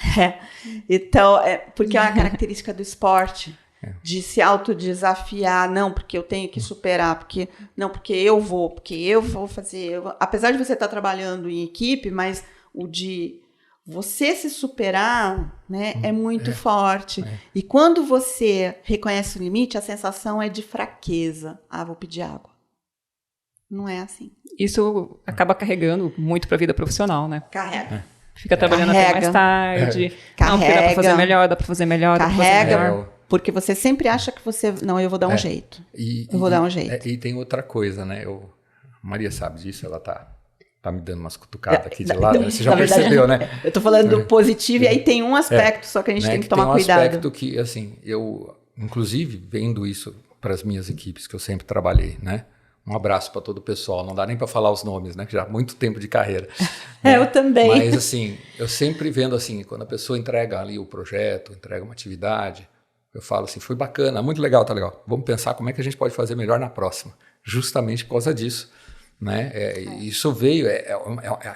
C: Então, porque é uma característica do esporte, de se autodesafiar, não, porque eu tenho que superar, porque eu vou fazer. Apesar de você estar trabalhando em equipe, mas o de você se superar, né, é muito forte. E quando você reconhece o limite, a sensação é de fraqueza. Vou pedir água. Não é assim.
A: Isso acaba carregando muito para a vida profissional, né?
C: Carrega.
A: Fica trabalhando até mais tarde. Não, porque dá para fazer melhor, dá para fazer melhor.
C: Carrega, porque você sempre acha que você... Não, eu vou dar um jeito. Eu vou dar um jeito.
B: E tem outra coisa, né? A Maria sabe disso, ela tá me dando umas cutucadas aqui de lado. Você já percebeu, né?
C: Eu tô falando do positivo e aí tem um aspecto só que a gente tem que tomar cuidado.
B: Tem um aspecto que, assim, eu, inclusive, vendo isso para as minhas equipes que eu sempre trabalhei, né? Um abraço para todo o pessoal. Não dá nem para falar os nomes, né? Que já há muito tempo de carreira. Né?
C: Eu também.
B: Mas, assim, eu sempre vendo, assim, quando a pessoa entrega ali o projeto, entrega uma atividade, eu falo assim, foi bacana, muito legal, tá legal. Vamos pensar como é que a gente pode fazer melhor na próxima. Justamente por causa disso. Né? Isso veio,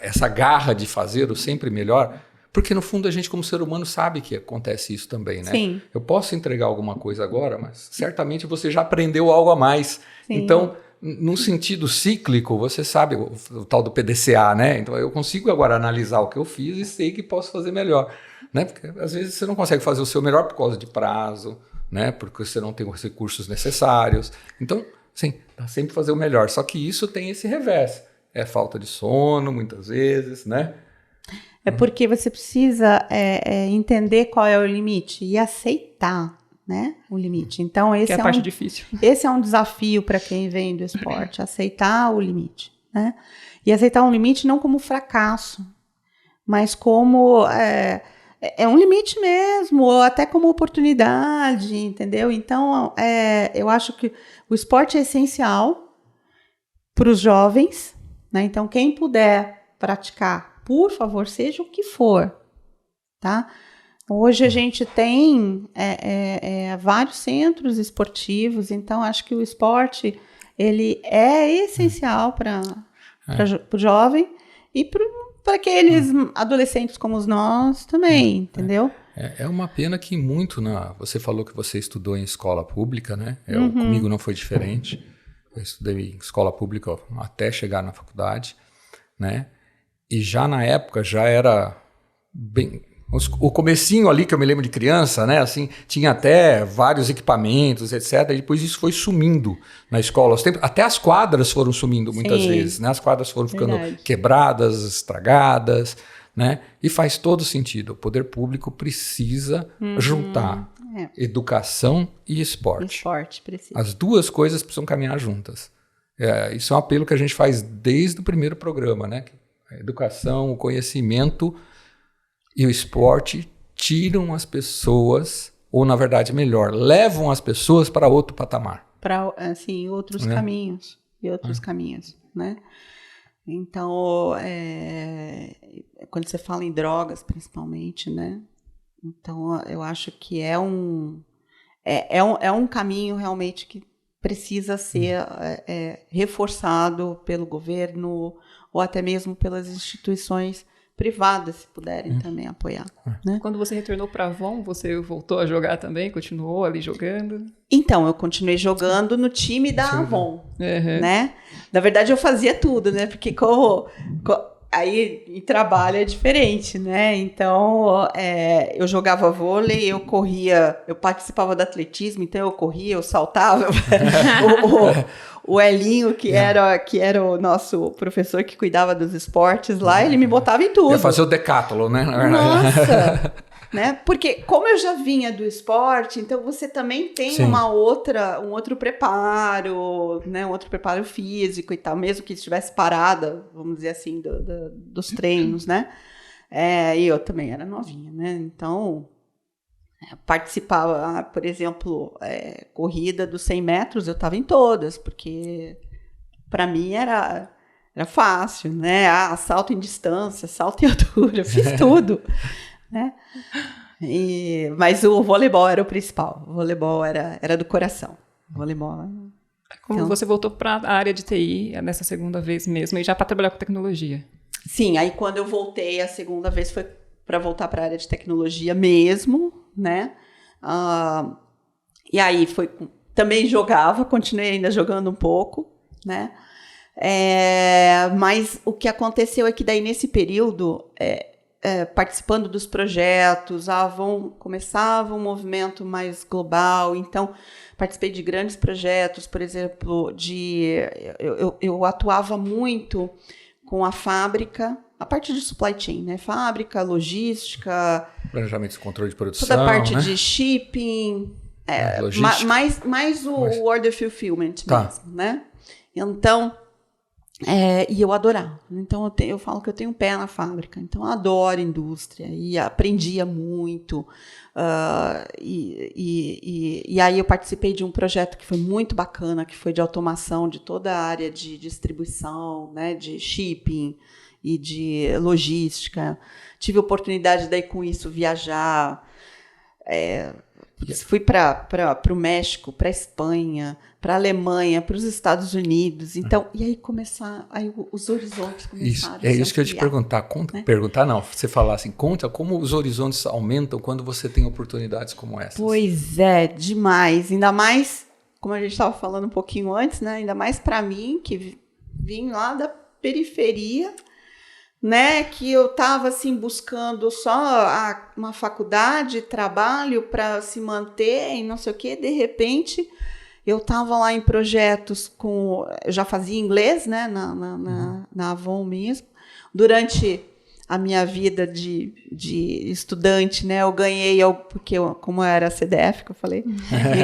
B: essa garra de fazer o sempre melhor, porque no fundo a gente como ser humano sabe que acontece isso também, né?
C: Sim.
B: Eu posso entregar alguma coisa agora, mas certamente você já aprendeu algo a mais. Sim. Então, num sentido cíclico, você sabe o tal do PDCA, né? Então eu consigo agora analisar o que eu fiz e sei que posso fazer melhor, né? Porque às vezes você não consegue fazer o seu melhor por causa de prazo, né? Porque você não tem os recursos necessários. Então, sim, tá sempre fazer o melhor. Só que isso tem esse revés. É falta de sono, muitas vezes, né?
C: É porque você precisa entender qual é o limite e aceitar, né, o limite. Então, esse
A: é a parte difícil.
C: Esse é um desafio para quem vem do esporte, aceitar o limite, né? E aceitar um limite não como fracasso, mas como... É um limite mesmo, ou até como oportunidade, entendeu? Então, eu acho que o esporte é essencial para os jovens, né? Então, quem puder praticar, por favor, seja o que for, tá? Hoje a gente tem vários centros esportivos, então acho que o esporte ele é essencial para o jovem e para aqueles adolescentes como nós também, entendeu?
B: É uma pena que muito... Você falou que você estudou em escola pública, né? Comigo não foi diferente. Eu estudei em escola pública até chegar na faculdade, né? E já na época já era bem... O comecinho ali, que eu me lembro de criança, né? Assim, tinha até vários equipamentos, etc. E depois isso foi sumindo na escola. Até as quadras foram sumindo muitas vezes, né? As quadras foram ficando quebradas, estragadas, né? E faz todo sentido. O poder público precisa juntar educação e esporte.
C: Esporte precisa.
B: As duas coisas precisam caminhar juntas. Isso é um apelo que a gente faz desde o primeiro programa, né? A educação, o conhecimento... E o esporte tiram as pessoas, ou na verdade melhor, levam as pessoas para outro patamar.
C: Para, assim, outros caminhos. E outros caminhos, né? Então, quando você fala em drogas, principalmente, né? Então, eu acho que é um caminho realmente que precisa ser reforçado pelo governo ou até mesmo pelas instituições privadas, se puderem também apoiar. Né?
A: Quando você retornou para a Avon, você voltou a jogar também? Continuou ali jogando?
C: Então, eu continuei jogando no time da Avon, né? Na verdade, eu fazia tudo, né? Porque aí em trabalho é diferente, né? Então, eu jogava vôlei, eu corria, eu participava do atletismo, então eu corria, eu saltava. O Elinho, que era o nosso professor que cuidava dos esportes lá, ele me botava em tudo.
B: Ia fazer o decátlon, né?
C: Nossa! Né? Porque como eu já vinha do esporte, então você também tem um outro preparo, né? Um outro preparo físico e tal, mesmo que estivesse parada, vamos dizer assim, dos treinos, né? E eu também era novinha, né? Então... participava, por exemplo, corrida dos 100 metros, eu estava em todas, porque para mim era fácil, né? Salto em distância, salto em altura, eu fiz tudo, né? Mas o voleibol era o principal, o voleibol era do coração. O voleibol...
A: Como você voltou para a área de TI nessa segunda vez mesmo, e já para trabalhar com tecnologia?
C: Sim, aí quando eu voltei a segunda vez foi para voltar para a área de tecnologia mesmo, né? E aí também continuei ainda jogando um pouco, né? Mas o que aconteceu é que daí nesse período, participando dos projetos, começava um movimento mais global, então participei de grandes projetos, por exemplo, eu atuava muito com a fábrica, a parte de supply chain, né? Fábrica, logística...
B: Planejamento e controle de produção,
C: toda a parte
B: né?
C: de shipping, mais o order fulfillment mesmo, né? Então, e eu adorava. Então, eu falo que eu tenho um pé na fábrica. Então, eu adoro indústria e aprendia muito. E aí eu participei de um projeto que foi muito bacana, que foi de automação de toda a área de distribuição, né, de shipping e de logística. Tive a oportunidade daí com isso viajar. Fui para o México, para a Espanha, para a Alemanha, para os Estados Unidos. Então, e aí os horizontes começaram a se
B: isso que eu ia te perguntar. Perguntar não, você falar assim, conta como os horizontes aumentam quando você tem oportunidades como essas.
C: Pois é, demais. Ainda mais, como a gente estava falando um pouquinho antes, né? Ainda mais para mim, que vim lá da periferia, né, que eu estava assim buscando só uma faculdade, trabalho para se manter e não sei o quê. De repente, eu estava lá em projetos eu já fazia inglês, né, na Avon mesmo. Durante a minha vida de estudante, né, eu ganhei, porque como eu era CDF, que eu falei,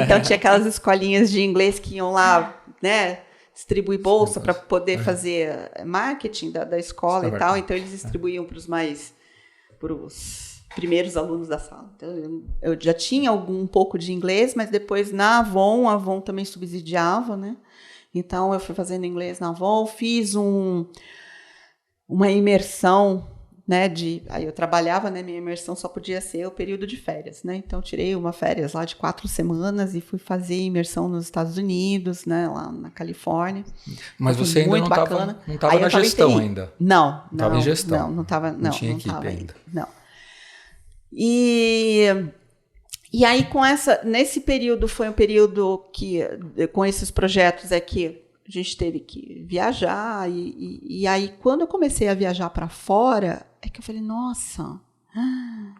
C: então tinha aquelas escolinhas de inglês que iam lá, né, distribuir bolsa para poder fazer marketing da escola e tal. Então, eles distribuíam para os primeiros alunos da sala. Então, eu já tinha um pouco de inglês, mas depois a Avon também subsidiava, né? Então, eu fui fazendo inglês na Avon, fiz uma imersão, né, aí eu trabalhava, né, minha imersão só podia ser o período de férias, né, então tirei uma férias lá de 4 semanas e fui fazer imersão nos Estados Unidos, né, lá na Califórnia.
B: Mas você ainda não estava na gestão ainda?
C: Não.
B: Estava em gestão?
C: Não estava, não
B: tinha
C: não
B: equipe ainda.
C: Não. E aí nesse período foi um período que, com esses projetos que a gente teve que viajar, e aí quando eu comecei a viajar para fora, que eu falei, nossa,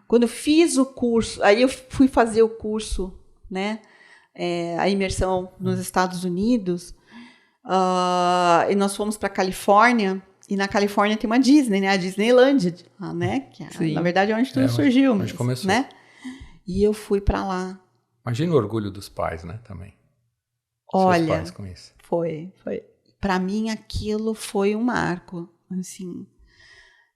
C: quando eu fiz o curso, aí eu fui fazer o curso, né, a imersão nos Estados Unidos, e nós fomos para a Califórnia, e na Califórnia tem uma Disney, né, a Disneyland, né, que na verdade é onde tudo surgiu,
B: onde começou.
C: Né, e eu fui para lá.
B: Imagina o orgulho dos pais, né, também.
C: Olha,
B: seus pais com isso.
C: Foi. Para mim, aquilo foi um marco. Assim,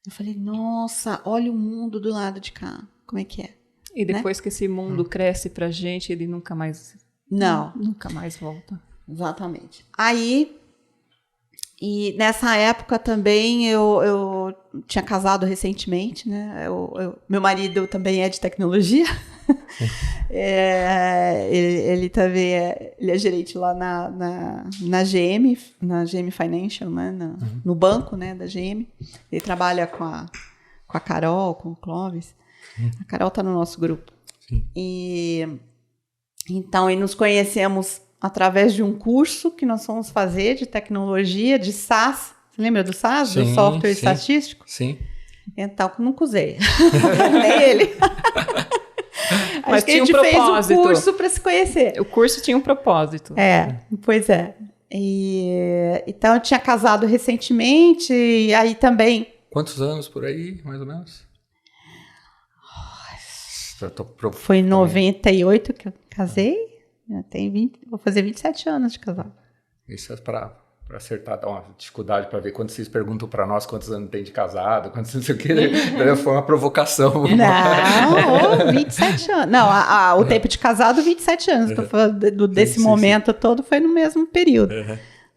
C: eu falei, nossa, olha o mundo do lado de cá. Como é que é?
A: E depois, né, que esse mundo cresce pra gente, ele nunca mais... Nunca mais volta.
C: Exatamente. Aí, e nessa época também, eu tinha casado recentemente, né? Meu marido também é de tecnologia. Ele também ele é gerente lá na GM, na GM Financial, né, no banco, né, da GM. Ele trabalha com a Carol, com o Clóvis. A Carol está no nosso grupo.
B: Sim.
C: Então, nos conhecemos através de um curso que nós fomos fazer de tecnologia, de SaaS. Você lembra do SaaS?
B: Sim,
C: do software estatístico?
B: Sim.
C: Então, nunca usei. Nem ele.
A: Mas
C: tinha um propósito. A gente fez o curso para se conhecer.
A: O curso tinha um propósito.
C: Pois é. Então, eu tinha casado recentemente, e aí também...
B: Quantos anos por aí, mais ou menos?
C: Foi em 98 que eu casei. Vou fazer 27 anos de casado.
B: Isso é para acertar, dar uma dificuldade para ver quando vocês perguntam para nós quantos anos tem de casado, quantos não sei o que, foi uma provocação.
C: Não, 27 anos. Não, o tempo de casado, 27 anos. Estou falando desse momento todo, foi no mesmo período,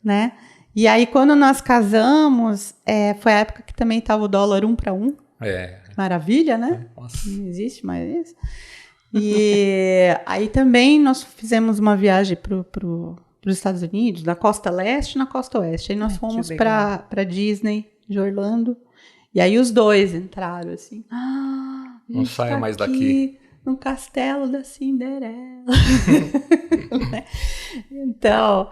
C: né? E aí, quando nós casamos, foi a época que também estava o dólar 1 para 1. Maravilha, né?
B: Nossa.
C: Não existe mais isso. E aí também nós fizemos uma viagem para os Estados Unidos, na costa leste e na costa oeste. Aí nós fomos para Disney de Orlando E aí os dois entraram assim.
B: Não saia mais daqui.
C: No castelo da Cinderela. Então,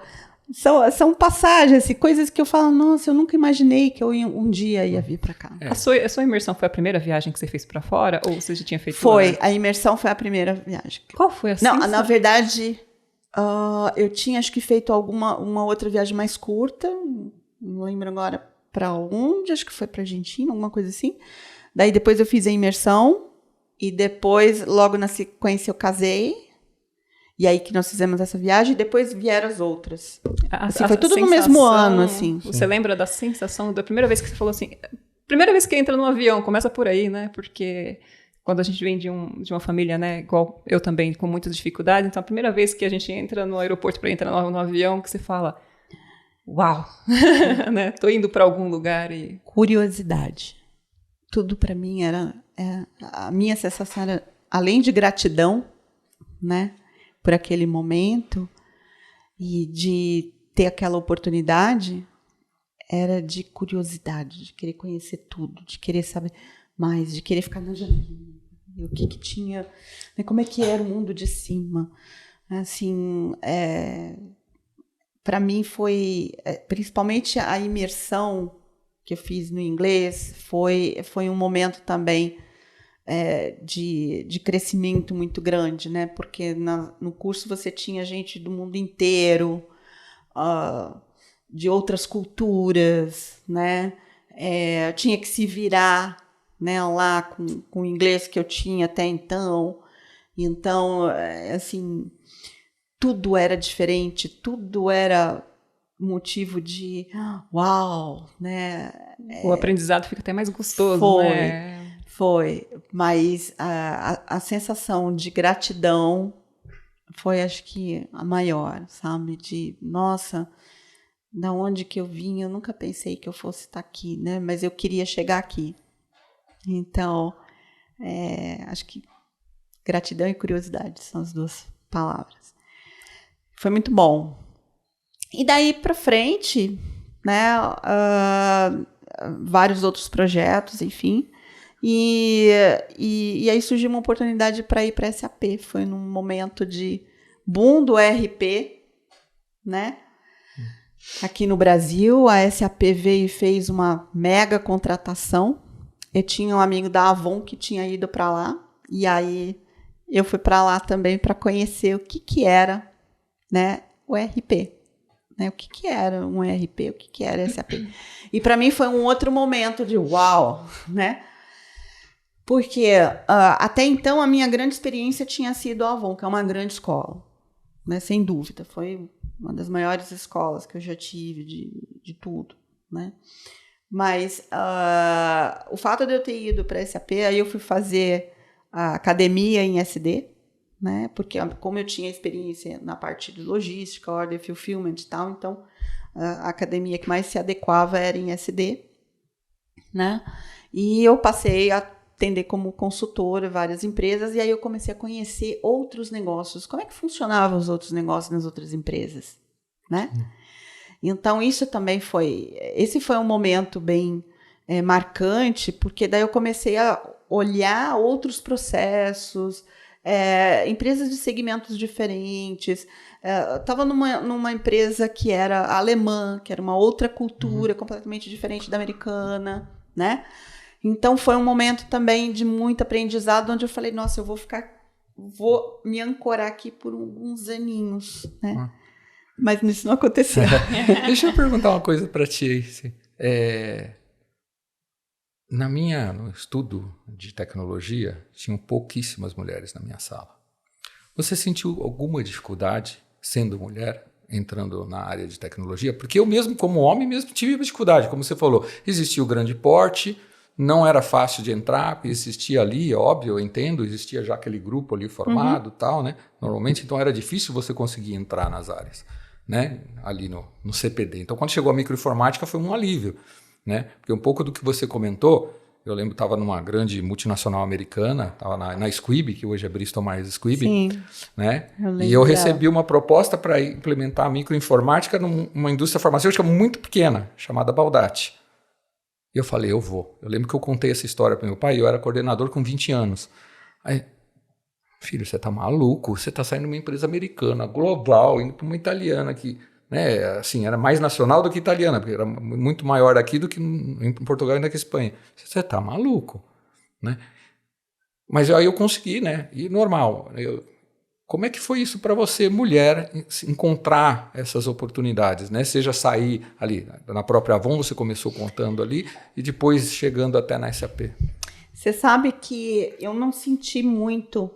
C: são passagens, assim, coisas que eu falo, nossa, eu nunca imaginei que eu um dia ia vir para cá.
A: A sua imersão foi a primeira viagem que você fez para fora? Ou você já tinha feito?
C: Foi, a imersão foi a primeira viagem.
A: Qual foi a sensação?
C: Não, na verdade, eu tinha acho que feito uma outra viagem mais curta, não lembro agora para onde, acho que foi para Argentina, alguma coisa assim. Daí depois eu fiz a imersão e depois, logo na sequência, eu casei. E aí que nós fizemos essa viagem e depois vieram as outras. Assim, foi tudo no mesmo ano, assim.
A: Você lembra da sensação da primeira vez que você falou assim... Primeira vez que entra no avião, começa por aí, né? Porque quando a gente vem de uma família, né? Igual eu também, com muitas dificuldades. Então, a primeira vez que a gente entra no aeroporto para entrar no avião, que você fala... Uau! Né? Tô indo para algum lugar e...
C: Curiosidade. Tudo para mim era... a minha sensação era, além de gratidão, né? Por aquele momento e de ter aquela oportunidade, era de curiosidade, de querer conhecer tudo, de querer saber mais, de querer ficar na janelinha, o que tinha, né, como é que era o mundo de cima. Assim, para mim foi, principalmente a imersão que eu fiz no inglês, foi um momento também de crescimento muito grande, né? Porque no curso você tinha gente do mundo inteiro, de outras culturas, né? Tinha que se virar, né, lá com o inglês que eu tinha até então. Então, assim, tudo era diferente, tudo era motivo de uau, né?
A: O aprendizado fica até mais gostoso, né?
C: Foi, mas a sensação de gratidão foi, acho que, a maior, sabe? De, nossa, da onde que eu vim, eu nunca pensei que eu fosse estar aqui, né? Mas eu queria chegar aqui. Então, acho que gratidão e curiosidade são as duas palavras. Foi muito bom. E daí para frente, né? Vários outros projetos, enfim. E aí surgiu uma oportunidade para ir para a SAP. Foi num momento de boom do ERP, né? Aqui no Brasil, a SAP veio e fez uma mega contratação. Eu tinha um amigo da Avon que tinha ido para lá. E aí eu fui para lá também para conhecer o que era, né, o ERP. Né? O que era um ERP, o que era SAP. E para mim foi um outro momento de uau, né? Porque até então a minha grande experiência tinha sido a Avon, que é uma grande escola, né? Sem dúvida. Foi uma das maiores escolas que eu já tive de tudo, né? Mas o fato de eu ter ido para a SAP, aí eu fui fazer a academia em SD, né? Porque como eu tinha experiência na parte de logística, order fulfillment e tal, então a academia que mais se adequava era em SD, né? E eu passei a atender como consultora várias empresas, e aí eu comecei a conhecer outros negócios. Como é que funcionavam os outros negócios nas outras empresas, né? Então, isso também esse foi um momento bem marcante, porque daí eu comecei a olhar outros processos, empresas de segmentos diferentes. Estava numa empresa que era alemã, que era uma outra cultura completamente diferente da americana, né? Então, foi um momento também de muito aprendizado, onde eu falei, nossa, eu vou me ancorar aqui por alguns aninhos, né? Mas isso não aconteceu.
B: Deixa eu perguntar uma coisa para ti. No estudo de tecnologia, tinham pouquíssimas mulheres na minha sala. Você sentiu alguma dificuldade, sendo mulher, entrando na área de tecnologia? Porque eu mesmo, como homem, tive dificuldade. Como você falou, existia o grande porte, não era fácil de entrar, existia ali, óbvio, eu entendo, existia já aquele grupo ali formado e tal, né? Normalmente, então era difícil você conseguir entrar nas áreas, né? Ali no CPD. Então, quando chegou a microinformática, foi um alívio, né? Porque um pouco do que você comentou, eu lembro que estava numa grande multinacional americana, estava na Squibb, que hoje é Bristol Myers Squibb, né? E eu recebi uma proposta para implementar a microinformática numa indústria farmacêutica muito pequena, chamada Baldatti. E eu falei, eu vou. Eu lembro que eu contei essa história para meu pai, eu era coordenador com 20 anos. Aí, filho, você tá maluco? Você tá saindo de uma empresa americana, global, indo para uma italiana que, né, assim, era mais nacional do que italiana, porque era muito maior aqui do que em Portugal e ainda que Espanha. Você tá maluco, né? Mas aí eu consegui, né? E normal. Como é que foi isso para você, mulher, encontrar essas oportunidades, né? Seja sair ali, na própria Avon, você começou contando ali, e depois chegando até na SAP.
C: Você sabe que eu não senti muito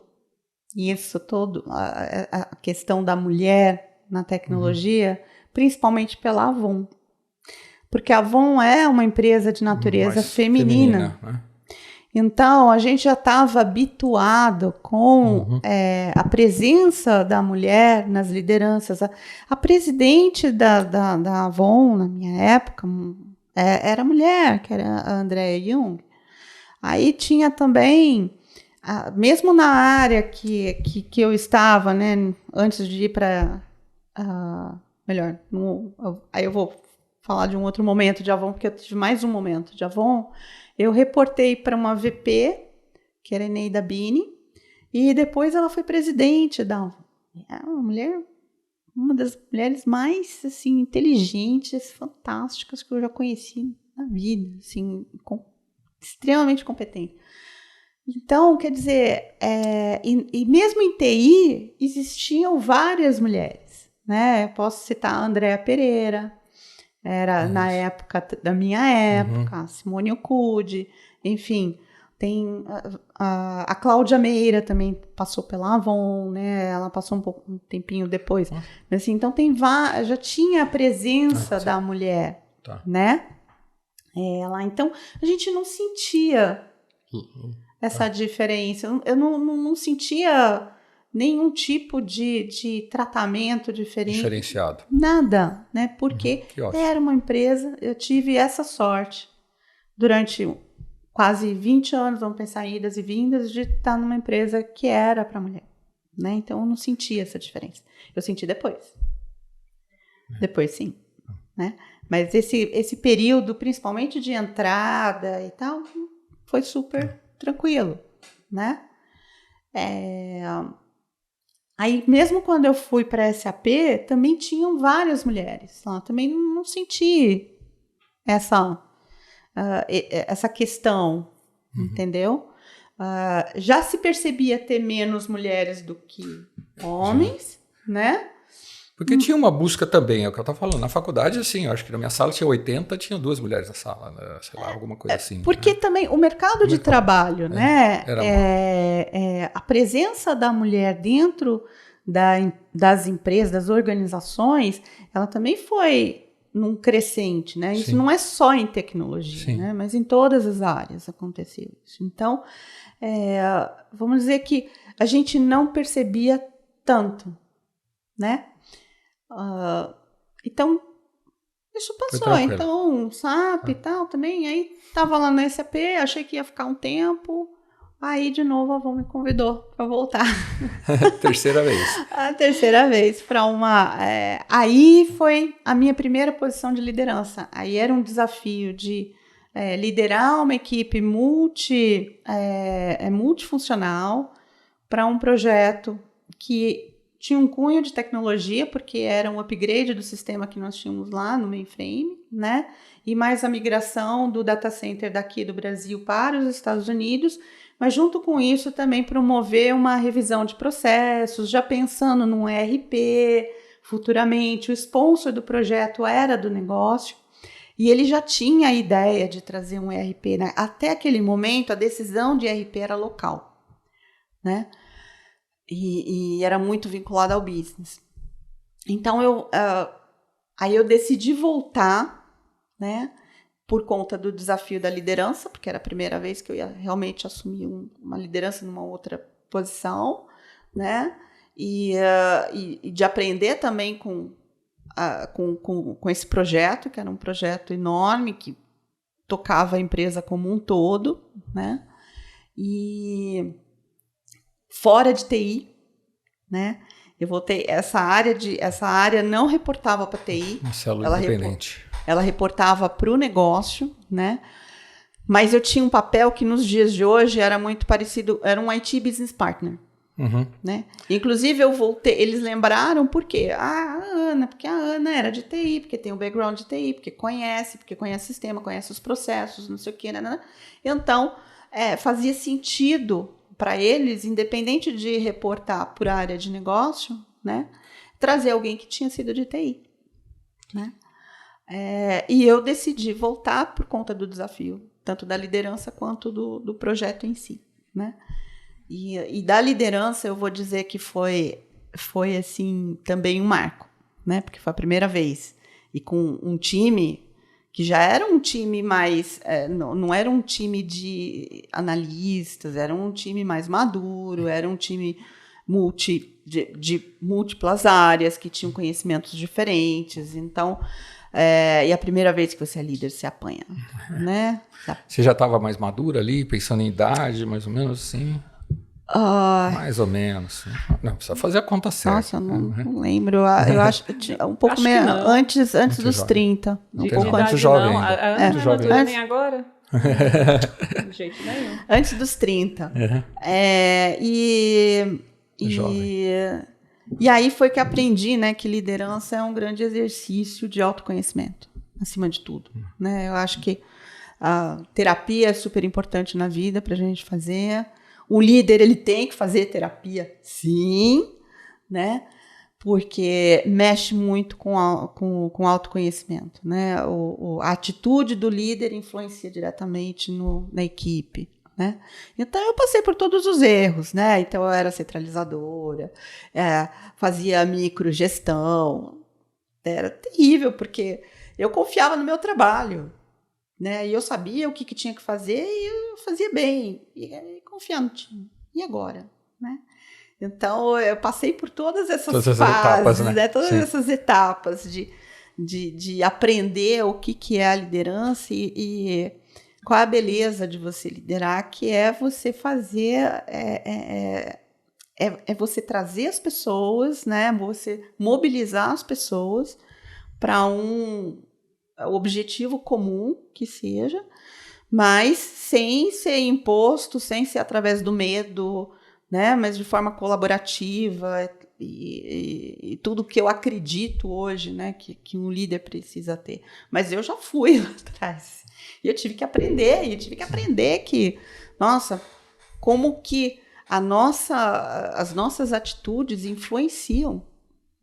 C: isso todo, a questão da mulher na tecnologia, principalmente pela Avon. Porque a Avon é uma empresa de natureza feminina, né? Então, a gente já estava habituado com a presença da mulher nas lideranças. A presidente da Avon, na minha época, era mulher, que era a Andrea Jung. Aí tinha também, mesmo na área que eu estava, né, antes de ir para... aí eu vou falar de um outro momento de Avon, porque eu tive mais um momento de Avon. Eu reportei para uma VP, que era Eneida Bini, e depois ela foi presidente da Avon. É uma das mulheres mais assim, inteligentes, fantásticas que eu já conheci na vida, assim, extremamente competente. Então, quer dizer, e mesmo em TI, existiam várias mulheres, né? Eu posso citar a Andréa Pereira, era na época da minha época, a Simone Okude, enfim, tem a Cláudia Meira também passou pela Avon, né? Ela passou um tempinho depois. Mas, assim, então já tinha a presença da mulher, né? Então a gente não sentia essa diferença. Eu não sentia nenhum tipo de tratamento diferenciado. Nada, né? Porque era uma empresa, eu tive essa sorte durante quase 20 anos, vamos pensar em idas e vindas, de estar numa empresa que era para mulher, né? Então eu não sentia essa diferença. Eu senti depois. Depois sim, né? Mas esse período, principalmente de entrada e tal, foi super tranquilo, né? Aí, mesmo quando eu fui para a SAP, também tinham várias mulheres lá. Também não senti essa questão, entendeu? Já se percebia ter menos mulheres do que homens, né?
B: Porque tinha uma busca também, é o que eu estava falando. Na faculdade, assim, eu acho que na minha sala tinha 80, tinha 2 mulheres na sala, né? Sei lá, alguma coisa assim.
C: Porque também o mercado de trabalho, né? A presença da mulher dentro das empresas, das organizações, ela também foi num crescente, né? Isso não é só em tecnologia, né? Mas em todas as áreas aconteceu isso. Então, vamos dizer que a gente não percebia tanto, né? Então, isso passou. Então, SAP e tal também. Aí, estava lá no SAP, achei que ia ficar um tempo. Aí, de novo, a Avon me convidou para voltar.
B: Terceira vez.
C: A terceira vez para uma... aí foi a minha primeira posição de liderança. Aí era um desafio de liderar uma equipe multifuncional para um projeto que tinha um cunho de tecnologia, porque era um upgrade do sistema que nós tínhamos lá no mainframe, né? E mais a migração do data center daqui do Brasil para os Estados Unidos, mas junto com isso também promover uma revisão de processos, já pensando num ERP futuramente. O sponsor do projeto era do negócio e ele já tinha a ideia de trazer um ERP, né? Até aquele momento a decisão de ERP era local, né? E era muito vinculada ao business. Então, aí eu decidi voltar, né, por conta do desafio da liderança, porque era a primeira vez que eu ia realmente assumir uma liderança numa outra posição, né, e de aprender também com esse projeto, que era um projeto enorme, que tocava a empresa como um todo, né, e... fora de TI, né? Eu voltei. Essa área não reportava para TI.
B: Uma célula independente.
C: Ela reportava para o negócio, né? Mas eu tinha um papel que nos dias de hoje era muito parecido, era um IT Business Partner. Né? Inclusive eu voltei, eles lembraram por quê? Porque a Ana era de TI, porque tem o background de TI, porque conhece o sistema, conhece os processos, não sei o quê, né? Então, fazia sentido para eles, independente de reportar por área de negócio, né? Trazer alguém que tinha sido de TI, né? E eu decidi voltar por conta do desafio, tanto da liderança quanto do projeto em si, né? E da liderança eu vou dizer que foi assim, também um marco, né? Porque foi a primeira vez. E com um time que já era um time mais... não era um time de analistas, era um time mais maduro, era um time de múltiplas áreas, que tinham conhecimentos diferentes. Então, e a primeira vez que você é líder, você apanha, né?
B: Você já estava mais madura ali, pensando em idade, mais ou menos assim? Mais ou menos. Não, precisa fazer a conta certa.
C: Nossa, não lembro. Eu acho que um pouco meio antes dos
B: jovem.
C: 30.
B: Um pouco antes jovem.
A: Não. A Ana não é madura nem agora. De jeito nenhum.
C: Antes dos 30. E aí foi que aprendi, né, que liderança é um grande exercício de autoconhecimento, acima de tudo. Né? Eu acho que a terapia é super importante na vida para a gente fazer. O líder, ele tem que fazer terapia, sim, né? Porque mexe muito com autoconhecimento, né? A atitude do líder influencia diretamente na equipe, né? Então, eu passei por todos os erros, né? Então, eu era centralizadora, fazia microgestão. Era terrível, porque eu confiava no meu trabalho, né? E eu sabia o que tinha que fazer e eu fazia bem. E confiar no time. E agora? Né? Então, eu passei por todas essas fases, etapas, né? Todas essas etapas de aprender o que é a liderança e qual a beleza de você liderar, que é você fazer... É você trazer as pessoas, né? Você mobilizar as pessoas para um objetivo comum que seja, mas sem ser imposto, sem ser através do medo, né? Mas de forma colaborativa e tudo que eu acredito hoje, né? Que um líder precisa ter. Mas eu já fui lá atrás. E eu tive que aprender que, nossa, como que as nossas atitudes influenciam,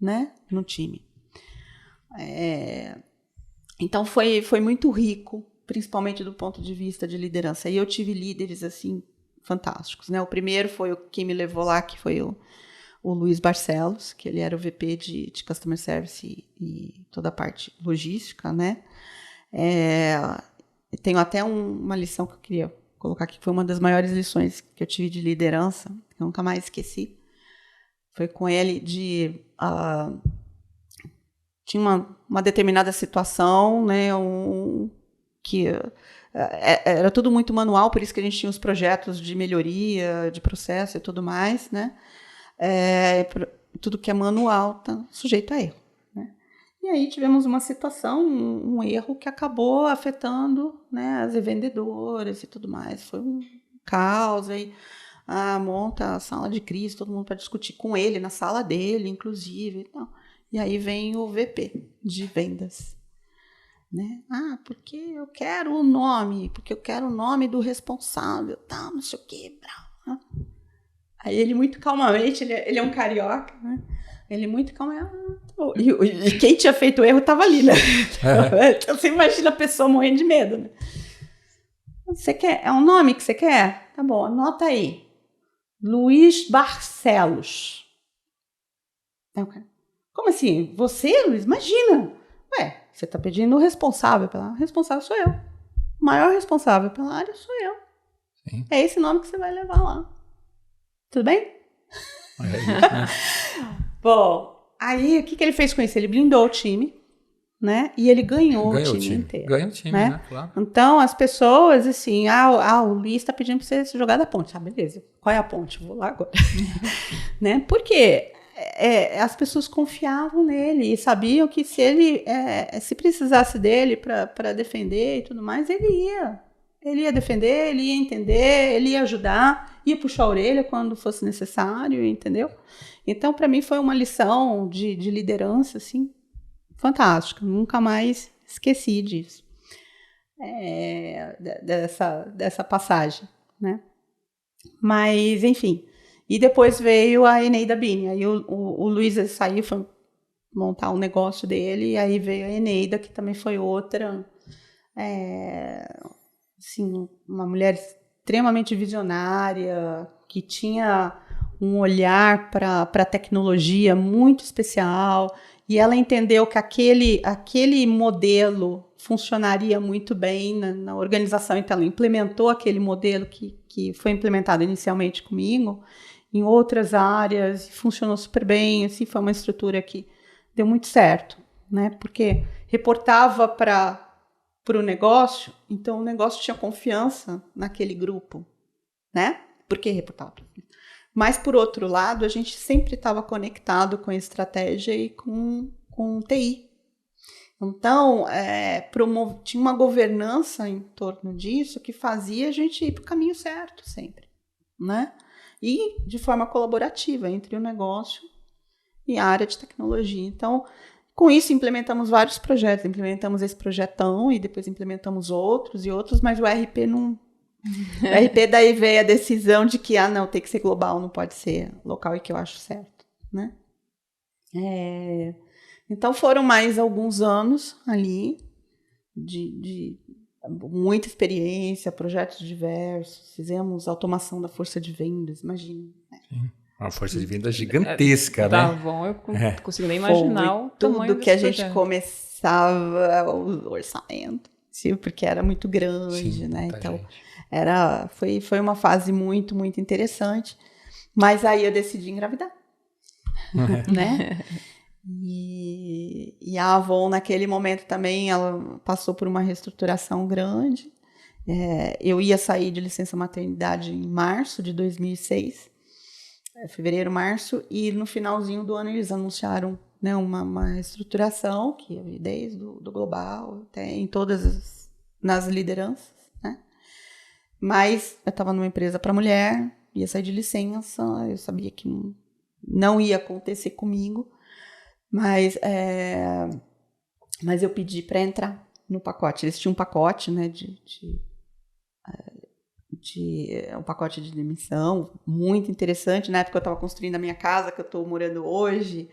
C: né, no time. Então foi muito rico, principalmente do ponto de vista de liderança. E eu tive líderes assim fantásticos, né? O primeiro foi quem me levou lá, que foi o Luiz Barcelos, que ele era o VP de Customer Service e toda a parte logística, né? Tenho até uma lição que eu queria colocar aqui, que foi uma das maiores lições que eu tive de liderança, que eu nunca mais esqueci. Foi com ele tinha uma determinada situação, né, que era tudo muito manual, por isso que a gente tinha os projetos de melhoria, de processo e tudo mais, né? Tudo que é manual está sujeito a erro, né? E aí tivemos uma situação, um erro que acabou afetando, né, as revendedoras e tudo mais. Foi um caos, aí monta a sala de crise, todo mundo para discutir com ele, na sala dele, inclusive. Então, e aí vem o VP de vendas, né? Porque eu quero o nome, do responsável, tal, não sei o quê. Aí ele muito calmamente, ele é um carioca, né? Ele muito calmamente, e quem tinha feito o erro estava ali, né? Então, você imagina a pessoa morrendo de medo, né? Você quer? É um nome que você quer? Tá bom, anota aí. Luiz Barcelos. Como assim? Você, Luiz? Imagina. Você está pedindo o responsável pela área. O responsável sou eu. O maior responsável pela área sou eu. Sim. É esse nome que você vai levar lá. Tudo bem?
B: É isso, né?
C: Bom, aí o que ele fez com isso? Ele blindou o time, né? E ele ganhou o time inteiro.
B: Ganhou o time, né? Claro.
C: Então, as pessoas, assim, o Luiz está pedindo para você jogar da ponte. Beleza. Qual é a ponte? Vou lá agora. Né? Por quê? As pessoas confiavam nele e sabiam que se ele se precisasse dele para defender e tudo mais, ele ia. Ele ia defender, ele ia entender, ele ia ajudar, ia puxar a orelha quando fosse necessário, entendeu? Então, para mim, foi uma lição de liderança, assim, fantástica. Nunca mais esqueci disso. Dessa passagem, né? Mas, enfim. E depois veio a Eneida Bini. Aí o Luiz saiu, foi montar um negócio dele, e aí veio a Eneida, que também foi outra... assim, uma mulher extremamente visionária, que tinha um olhar para a tecnologia muito especial, e ela entendeu que aquele modelo funcionaria muito bem na organização, então ela implementou aquele modelo que foi implementado inicialmente comigo em outras áreas, e funcionou super bem, assim, foi uma estrutura que deu muito certo, né? Porque reportava para o negócio, então o negócio tinha confiança naquele grupo, né? Porque reportava. Mas, por outro lado, a gente sempre estava conectado com a estratégia e com TI. Então, tinha uma governança em torno disso que fazia a gente ir para o caminho certo sempre, né? E de forma colaborativa entre o negócio e a área de tecnologia. Então, com isso, implementamos vários projetos. Implementamos esse projetão e depois implementamos outros, mas o RP não... O RP daí veio a decisão de que, não, tem que ser global, não pode ser local, e que eu acho certo, né? Então, foram mais alguns anos ali de muita experiência, projetos diversos, fizemos automação da força de vendas, imagina.
B: Sim. Uma força de vendas gigantesca,
A: Tá
B: né?
A: bom, eu não consigo nem imaginar o tamanho
C: tudo que a gente
A: projeto.
C: Começava, o orçamento, porque era muito grande, sim, né? Então, foi uma fase muito, muito interessante. Mas aí eu decidi engravidar, né? E a Avon, naquele momento também, ela passou por uma reestruturação grande. Eu ia sair de licença maternidade em março de 2006, fevereiro, março, e no finalzinho do ano eles anunciaram, né, uma reestruturação, que eu vi desde do global, até em todas nas lideranças, né? Mas eu estava numa empresa para mulher, ia sair de licença, eu sabia que não ia acontecer comigo, mas eu pedi para entrar no pacote. Eles tinham um pacote, né, um pacote de demissão muito interessante. Na época eu estava construindo a minha casa, que eu estou morando hoje,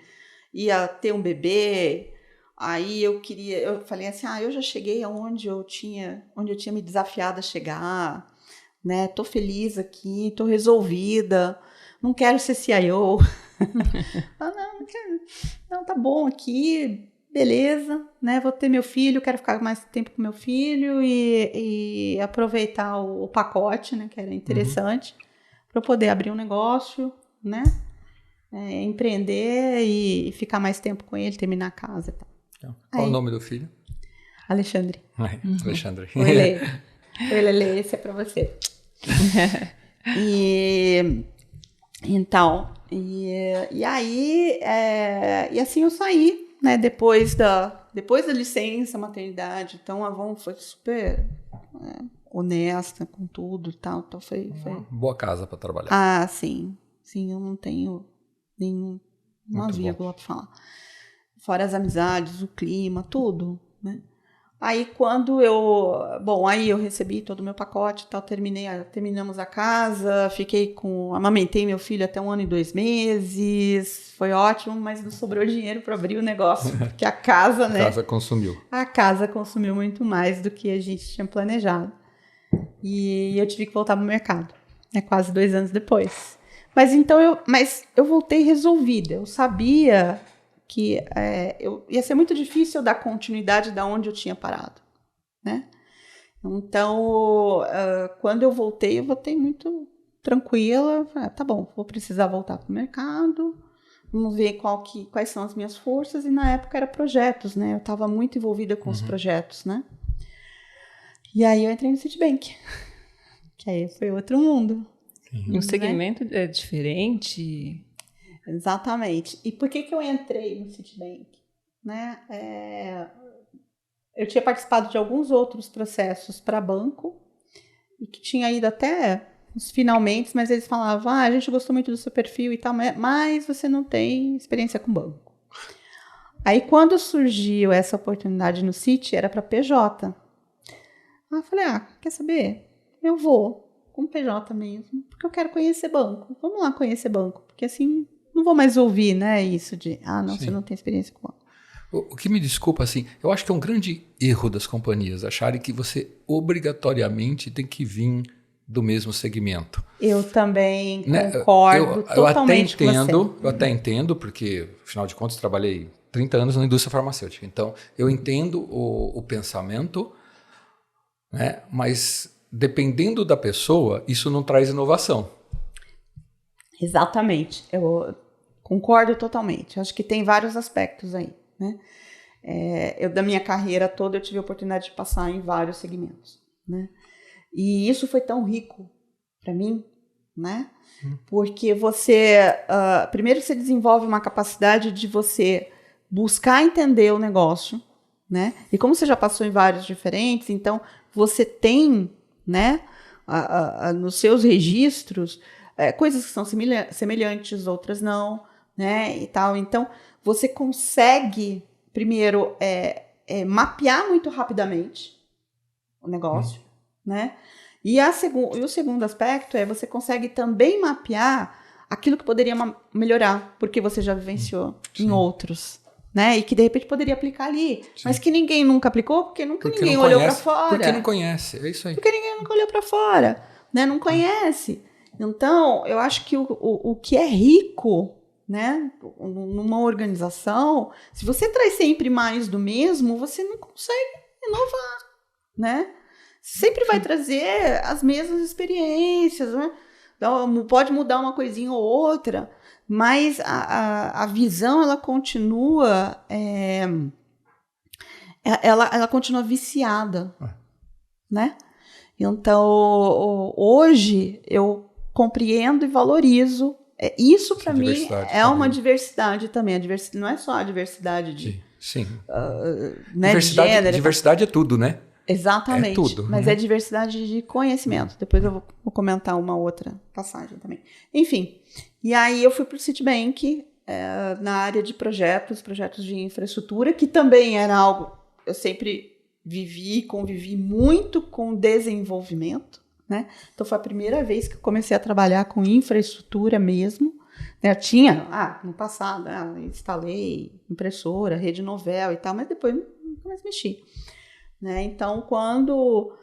C: ia ter um bebê. Aí eu falei assim, eu já cheguei onde eu tinha me desafiado a chegar, né? Tô feliz aqui, tô resolvida, não quero ser CIO. Não quero. Não, tá bom aqui, beleza, né? Vou ter meu filho, quero ficar mais tempo com meu filho e aproveitar o pacote, né? Que era interessante, para eu poder abrir um negócio, né? Empreender e ficar mais tempo com ele, terminar a casa e tal.
B: Qual o nome do filho?
C: Alexandre.
B: Alexandre.
C: Oi, Lelê, esse é para você. Então, e aí, e assim eu saí, né, depois da licença maternidade. Então a Avon foi super honesta com tudo e tal, então foi
B: boa casa para trabalhar.
C: Sim, eu não tenho nenhuma vírgula para falar. Fora as amizades, o clima, tudo, né? Aí aí eu recebi todo o meu pacote e tal, terminamos a casa, amamentei meu filho até 1 ano e 2 meses, foi ótimo, mas não sobrou dinheiro para abrir o negócio, porque a casa, né? A casa consumiu muito mais do que a gente tinha planejado. E eu tive que voltar para o mercado, né, quase 2 anos depois. Mas eu voltei resolvida, eu sabia que ia ser muito difícil eu dar continuidade da onde eu tinha parado, né? Então, quando eu voltei muito tranquila. Tá bom, vou precisar voltar para o mercado, vamos ver quais são as minhas forças. E na época era projetos, né? Eu estava muito envolvida com os projetos, né? E aí eu entrei no Citibank, que aí foi outro mundo.
A: E o segmento é diferente?
C: Exatamente. E por que eu entrei no Citibank? Né? Eu tinha participado de alguns outros processos para banco, e que tinha ido até os finalmente, mas eles falavam, a gente gostou muito do seu perfil e tal, mas você não tem experiência com banco. Aí, quando surgiu essa oportunidade no Citi, era para PJ. Aí eu falei, quer saber? Eu vou com PJ mesmo, porque eu quero conhecer banco. Vamos lá conhecer banco, porque assim, não vou mais ouvir, né, isso de, não, Sim. Você não tem experiência com banco.
B: O que me desculpa, assim, eu acho que é um grande erro das companhias acharem que você obrigatoriamente tem que vir do mesmo segmento.
C: Eu também concordo totalmente com você.
B: Eu até entendo, porque, afinal de contas, trabalhei 30 anos na indústria farmacêutica. Então, eu entendo o pensamento, né? Mas, dependendo da pessoa, isso não traz inovação.
C: Exatamente. Eu concordo totalmente. Acho que tem vários aspectos aí, né? Da minha carreira toda, eu tive a oportunidade de passar em vários segmentos, né? E isso foi tão rico para mim, né? Porque primeiro você desenvolve uma capacidade de você buscar entender o negócio, né? E como você já passou em vários diferentes, então você tem, né, nos seus registros coisas que são semelhantes, outras não, né? E tal. Então você consegue primeiro mapear muito rapidamente o negócio, né? E o segundo aspecto você consegue também mapear aquilo que poderia melhorar, porque você já vivenciou em outros, né? E que de repente poderia aplicar ali, mas que ninguém nunca aplicou, porque ninguém olhou para fora.
B: Porque não conhece, é isso aí.
C: Porque ninguém nunca olhou para fora, né? Não conhece. Então, eu acho que o que é rico, né, numa organização, se você traz sempre mais do mesmo, você não consegue inovar, né? Sempre vai trazer as mesmas experiências, né? Então, pode mudar uma coisinha ou outra, mas a visão, ela continua ela continua viciada, né? Então, hoje, eu compreendo e valorizo. Isso, para mim, é uma diversidade também. A diversidade, não é só a diversidade de...
B: Sim.
C: Né,
B: diversidade é tudo, né?
C: Exatamente.
B: É tudo.
C: Mas é diversidade de conhecimento. Depois eu vou comentar uma outra passagem também. Enfim, e aí eu fui para o Citibank na área de projetos de infraestrutura, que também era algo... Eu sempre convivi muito com desenvolvimento, né? Então foi a primeira vez que eu comecei a trabalhar com infraestrutura mesmo. Eu tinha, no passado, instalei impressora, rede novel e tal, mas depois nunca mais mexi. Né? Então, quando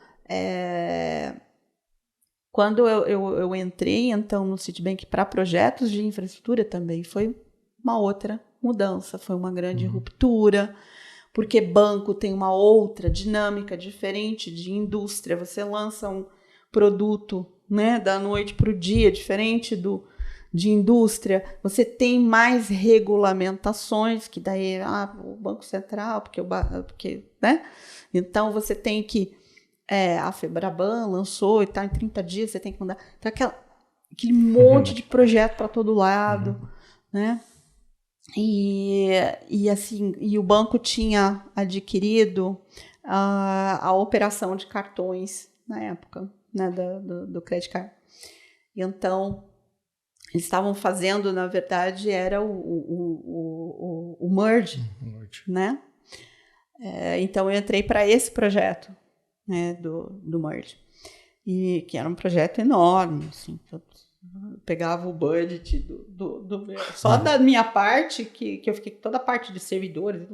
C: eu entrei então, no Citibank para projetos de infraestrutura também, foi uma outra mudança, foi uma grande ruptura, porque banco tem uma outra dinâmica diferente de indústria. Você lança um produto, né, da noite para o dia, diferente de indústria. Você tem mais regulamentações, que daí o Banco Central, porque né? Então você tem que a Febraban lançou e tal, em 30 dias você tem que mandar. Então aquele monte de projeto para todo lado, né? E assim, e o banco tinha adquirido a operação de cartões na época, né, do credit card. Então, eles estavam fazendo, na verdade, era o merge, né? Então, eu entrei para esse projeto, né, do merge, e que era um projeto enorme, assim, eu pegava o budget só da minha parte, que eu fiquei com toda a parte de servidores,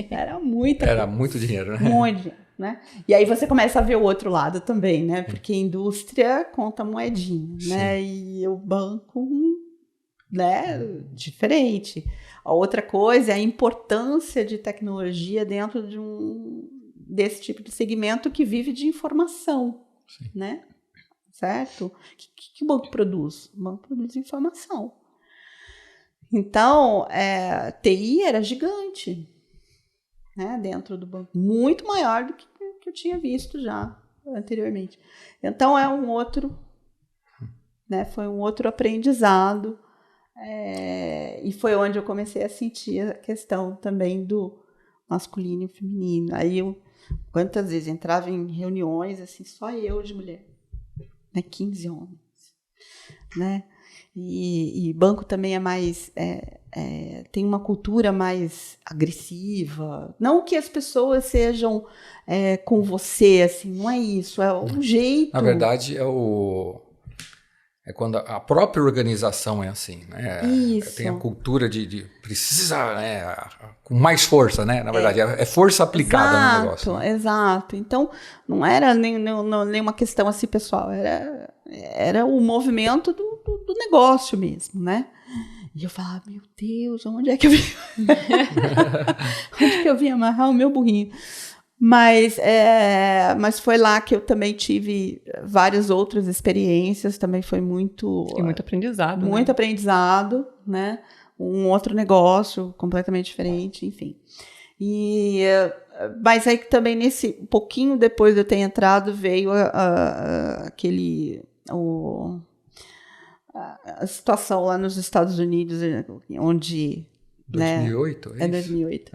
C: era muito dinheiro, né? Muito dinheiro, né? E aí você começa a ver o outro lado também, né? Porque a indústria conta moedinha, né? E o banco, né? Diferente. A outra coisa é a importância de tecnologia dentro desse tipo de segmento que vive de informação, né? Certo? O que o banco produz? O banco produz informação. Então, TI era gigante, né, dentro do banco. Muito maior do que eu tinha visto já anteriormente. Então, foi um outro aprendizado. E foi onde eu comecei a sentir a questão também do masculino e feminino. Aí eu Quantas vezes entrava em reuniões, assim, só eu de mulher, né? 15 homens, né? E banco também é mais, tem uma cultura mais agressiva. Não que as pessoas sejam com você, assim, não é isso, é o jeito.
B: Na verdade, é quando a própria organização é assim, né?
C: Isso.
B: Tem a cultura de precisa, né? Com mais força, né? Na verdade, é força aplicada no negócio. Né?
C: Exato. Então, não era nenhuma questão assim pessoal, era o movimento do negócio mesmo, né? E eu falava, meu Deus, onde é que eu vim? Onde que eu vim amarrar o meu burrinho? Mas foi lá que eu também tive várias outras experiências, também foi muito...
A: E muito aprendizado.
C: Muito aprendizado, né? Um outro negócio completamente diferente, enfim. Mas aí também um pouquinho depois de eu ter entrado, veio a situação lá nos Estados Unidos, onde...
B: 2008?
C: Né? 2008.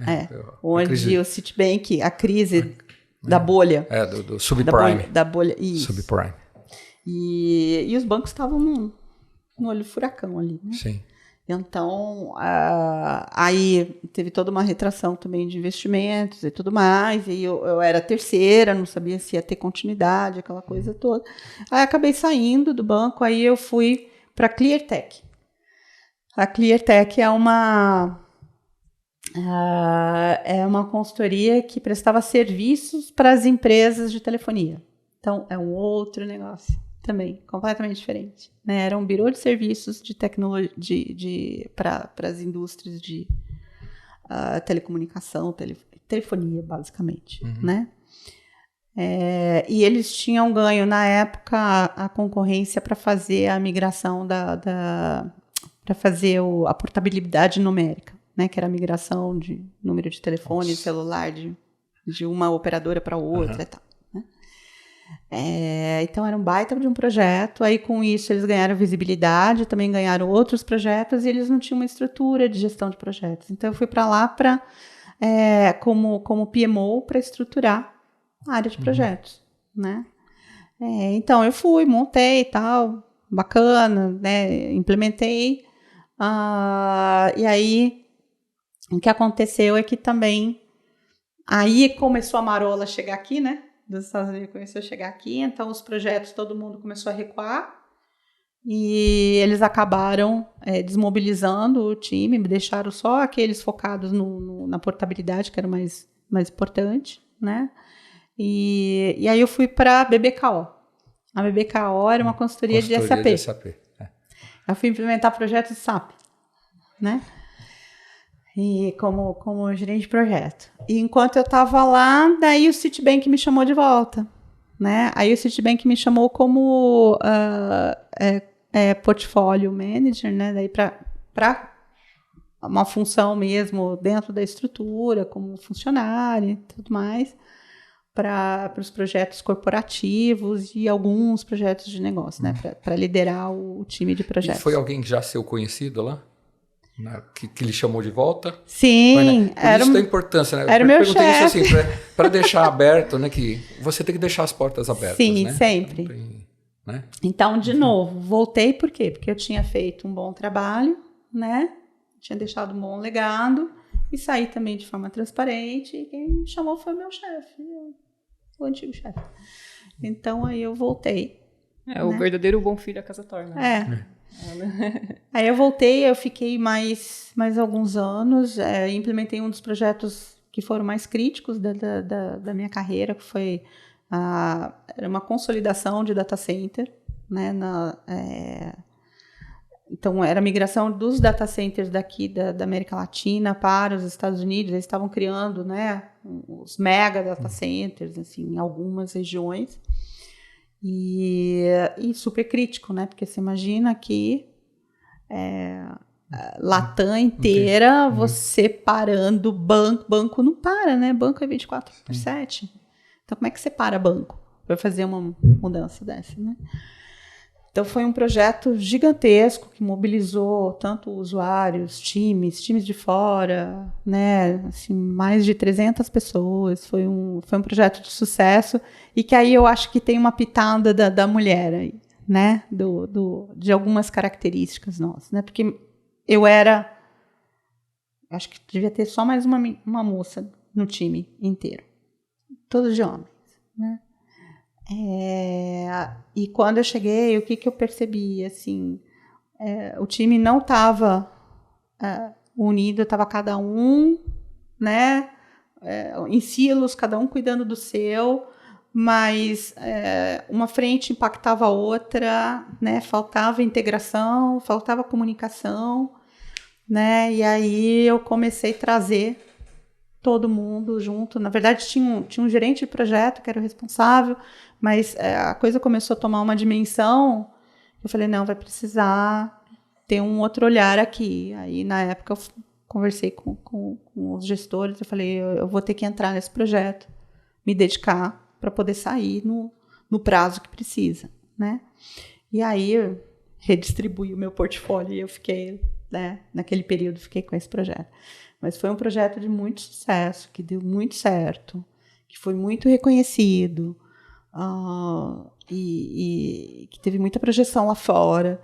C: Onde o Citibank, a crise da bolha.
B: Do subprime.
C: Da bolha, isso.
B: Subprime.
C: E os bancos estavam no olho do furacão ali, né?
B: Sim.
C: Então, aí teve toda uma retração também de investimentos e tudo mais, e eu era terceira, não sabia se ia ter continuidade, aquela coisa toda. Aí acabei saindo do banco, aí eu fui para a Cleartech. A Cleartech é uma consultoria que prestava serviços para as empresas de telefonia. Então, é um outro negócio também, completamente diferente. Né? Era um birô de serviços de tecnologia para as indústrias de telecomunicação, telefonia, basicamente.
B: Uhum.
C: Né? E eles tinham ganho, na época, a concorrência para fazer a migração para fazer a portabilidade numérica, né, que era a migração de número de telefone celular de uma operadora para outra e tal. Né? Então era um baita de um projeto, aí com isso eles ganharam visibilidade, também ganharam outros projetos e eles não tinham uma estrutura de gestão de projetos. Então eu fui para lá como PMO para estruturar a área de projetos. Né? Então eu fui, montei e tal, bacana, né, implementei. E aí, o que aconteceu é que também, aí começou a marola chegar aqui, né? Dos Estados Unidos começou a chegar aqui, então os projetos, todo mundo começou a recuar e eles acabaram desmobilizando o time, deixaram só aqueles focados na portabilidade, que era mais importante, né? E aí eu fui para a BBKO. A BBKO era uma consultoria de SAP. Eu fui implementar projetos de SAP, né? E como gerente de projeto. E enquanto eu estava lá, daí o Citibank me chamou de volta, né? Aí o Citibank me chamou como portfólio manager, né? Daí para uma função mesmo dentro da estrutura, como funcionário e tudo mais, para os projetos corporativos e alguns projetos de negócio, né? Para liderar o time de projetos.
B: E foi alguém que já seu conhecido lá? Que lhe chamou de volta?
C: Sim.
B: Foi, né? Por isso da importância, né?
C: Era o meu chefe.
B: Isso assim, para deixar aberto, né? Que você tem que deixar as portas abertas,
C: sim,
B: né?
C: Sempre.
B: Né?
C: Então, de novo, voltei por quê? Porque eu tinha feito um bom trabalho, né? Tinha deixado um bom legado e saí também de forma transparente. E quem me chamou foi o meu chefe, o antigo chefe. Então, aí eu voltei.
A: O verdadeiro bom filho a casa torna.
C: Aí eu voltei, eu fiquei mais alguns anos, implementei um dos projetos que foram mais críticos da minha carreira, que foi era uma consolidação de data center, né, então era a migração dos data centers daqui da América Latina para os Estados Unidos. Eles estavam criando, né, os mega data centers, assim, em algumas regiões. E super crítico, né? Porque você imagina que Latam inteira, você parando banco não para, né? Banco é 24/7. Então, como é que você para banco para fazer uma mudança dessa, né? Então, foi um projeto gigantesco que mobilizou tanto usuários, times de fora, né? Assim, mais de 300 pessoas. Foi um projeto de sucesso e que aí eu acho que tem uma pitada da mulher aí, né? De algumas características nossas, né? Porque acho que devia ter só mais uma moça no time inteiro. Todos de homens, né? E quando eu cheguei, o que eu percebi? Assim, o time não estava unido, estava cada um, né, em silos, cada um cuidando do seu, mas uma frente impactava a outra, né, faltava integração, faltava comunicação, né, e aí eu comecei a trazer todo mundo junto. Na verdade, tinha um gerente de projeto que era o responsável, mas a coisa começou a tomar uma dimensão. Eu falei, não, vai precisar ter um outro olhar aqui. Aí, na época, eu conversei com os gestores, eu falei, eu vou ter que entrar nesse projeto, me dedicar para poder sair no prazo que precisa, né? E aí, eu redistribuí o meu portfólio e eu fiquei, né, naquele período, fiquei com esse projeto. Mas foi um projeto de muito sucesso, que deu muito certo, que foi muito reconhecido, e que teve muita projeção lá fora,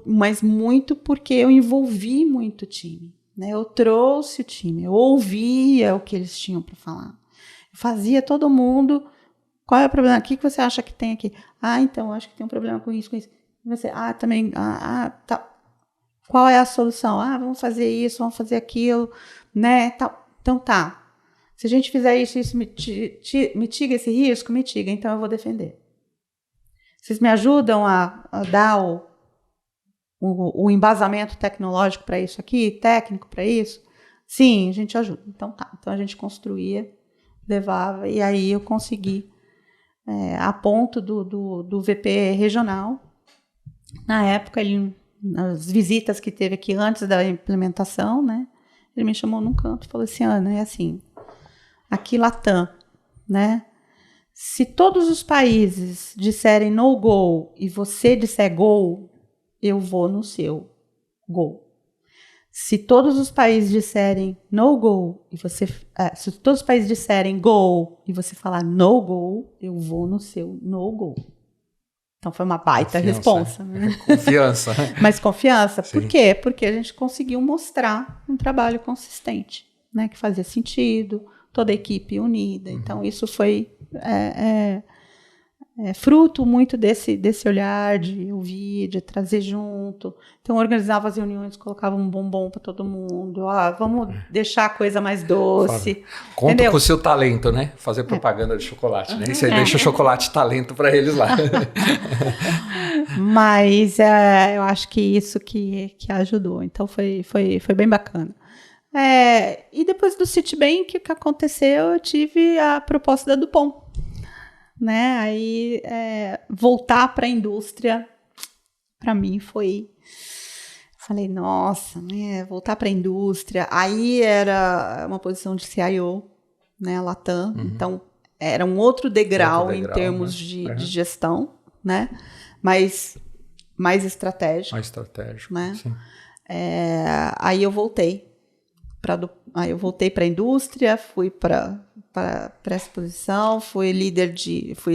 C: mas muito porque eu envolvi muito o time, né? Eu trouxe o time, eu ouvia o que eles tinham para falar. Eu fazia todo mundo... Qual é o problema? O que você acha que tem aqui? Então, eu acho que tem um problema com isso, com isso. E você, também... tá. Qual é a solução? Vamos fazer isso, vamos fazer aquilo, né? Então tá. Se a gente fizer isso mitiga esse risco? Mitiga, então eu vou defender. Vocês me ajudam a dar o embasamento tecnológico para isso aqui, técnico para isso? Sim, a gente ajuda. Então tá. Então a gente construía, levava, e aí eu consegui, a ponto do VP regional. Na época, nas visitas que teve aqui antes da implementação, né? Ele me chamou num canto e falou assim, Ana, é assim, aqui Latam, né? Se todos os países disserem no go e você disser go, eu vou no seu go. Se todos os países disserem no go e se todos os países disserem go e você falar no go, eu vou no seu no go. Então, foi uma baita responsa. Né?
B: Confiança.
C: Mas confiança.
B: Sim.
C: Por quê? Porque a gente conseguiu mostrar um trabalho consistente, né? Que fazia sentido, toda a equipe unida. Então, isso foi fruto muito desse olhar de ouvir, de trazer junto. Então, organizava as reuniões, colocava um bombom para todo mundo. Vamos deixar a coisa mais doce.
B: Conta
C: entendeu?
B: com o seu talento, né? Fazer propaganda de chocolate, né? E você deixa o chocolate talento para eles lá.
C: Mas eu acho que isso que ajudou. Então, foi bem bacana. E depois do Citibank, o que aconteceu? Eu tive a proposta da Dupont. Né? Aí, voltar para a indústria, para mim foi... Falei, nossa, né? Voltar para a indústria. Aí era uma posição de CIO, né? Latam. Uhum. Então, era um outro degrau em termos, né? de gestão, né? Mas mais estratégico.
B: Mais estratégico,
C: né?
B: Sim.
C: Aí eu voltei para a indústria, fui para essa posição, fui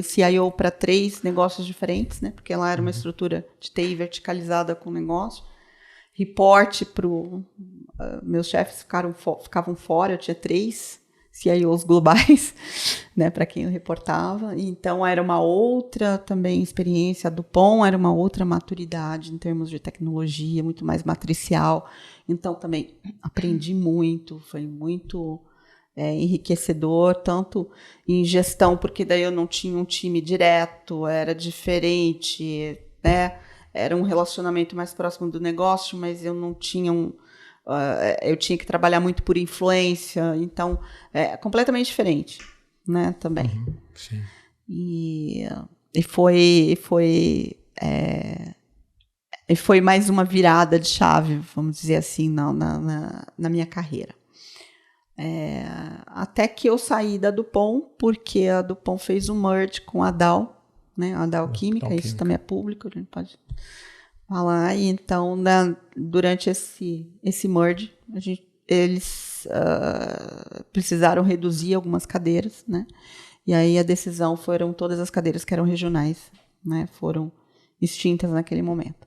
C: CIO para 3 negócios diferentes, né? Porque lá era uma estrutura de TI verticalizada com negócio. Reporte para meus chefes ficavam fora, eu tinha 3 CIOs globais, né? Para quem eu reportava. Então era uma outra também experiência. A Dupont era uma outra maturidade em termos de tecnologia, muito mais matricial. Então também aprendi muito, foi muito enriquecedor, tanto em gestão, porque daí eu não tinha um time direto, era diferente, né? Era um relacionamento mais próximo do negócio, mas eu não tinha eu tinha que trabalhar muito por influência, então é completamente diferente, né? Também.
B: Uhum, sim.
C: E foi mais uma virada de chave, vamos dizer assim, na minha carreira. Até que eu saí da Dupont, porque a Dupont fez um merge com a Dow, né? A Dow Química, isso também é público, a gente pode falar. E então, durante esse merge, eles precisaram reduzir algumas cadeiras, né? E aí a decisão foram todas as cadeiras que eram regionais, né? Foram extintas naquele momento.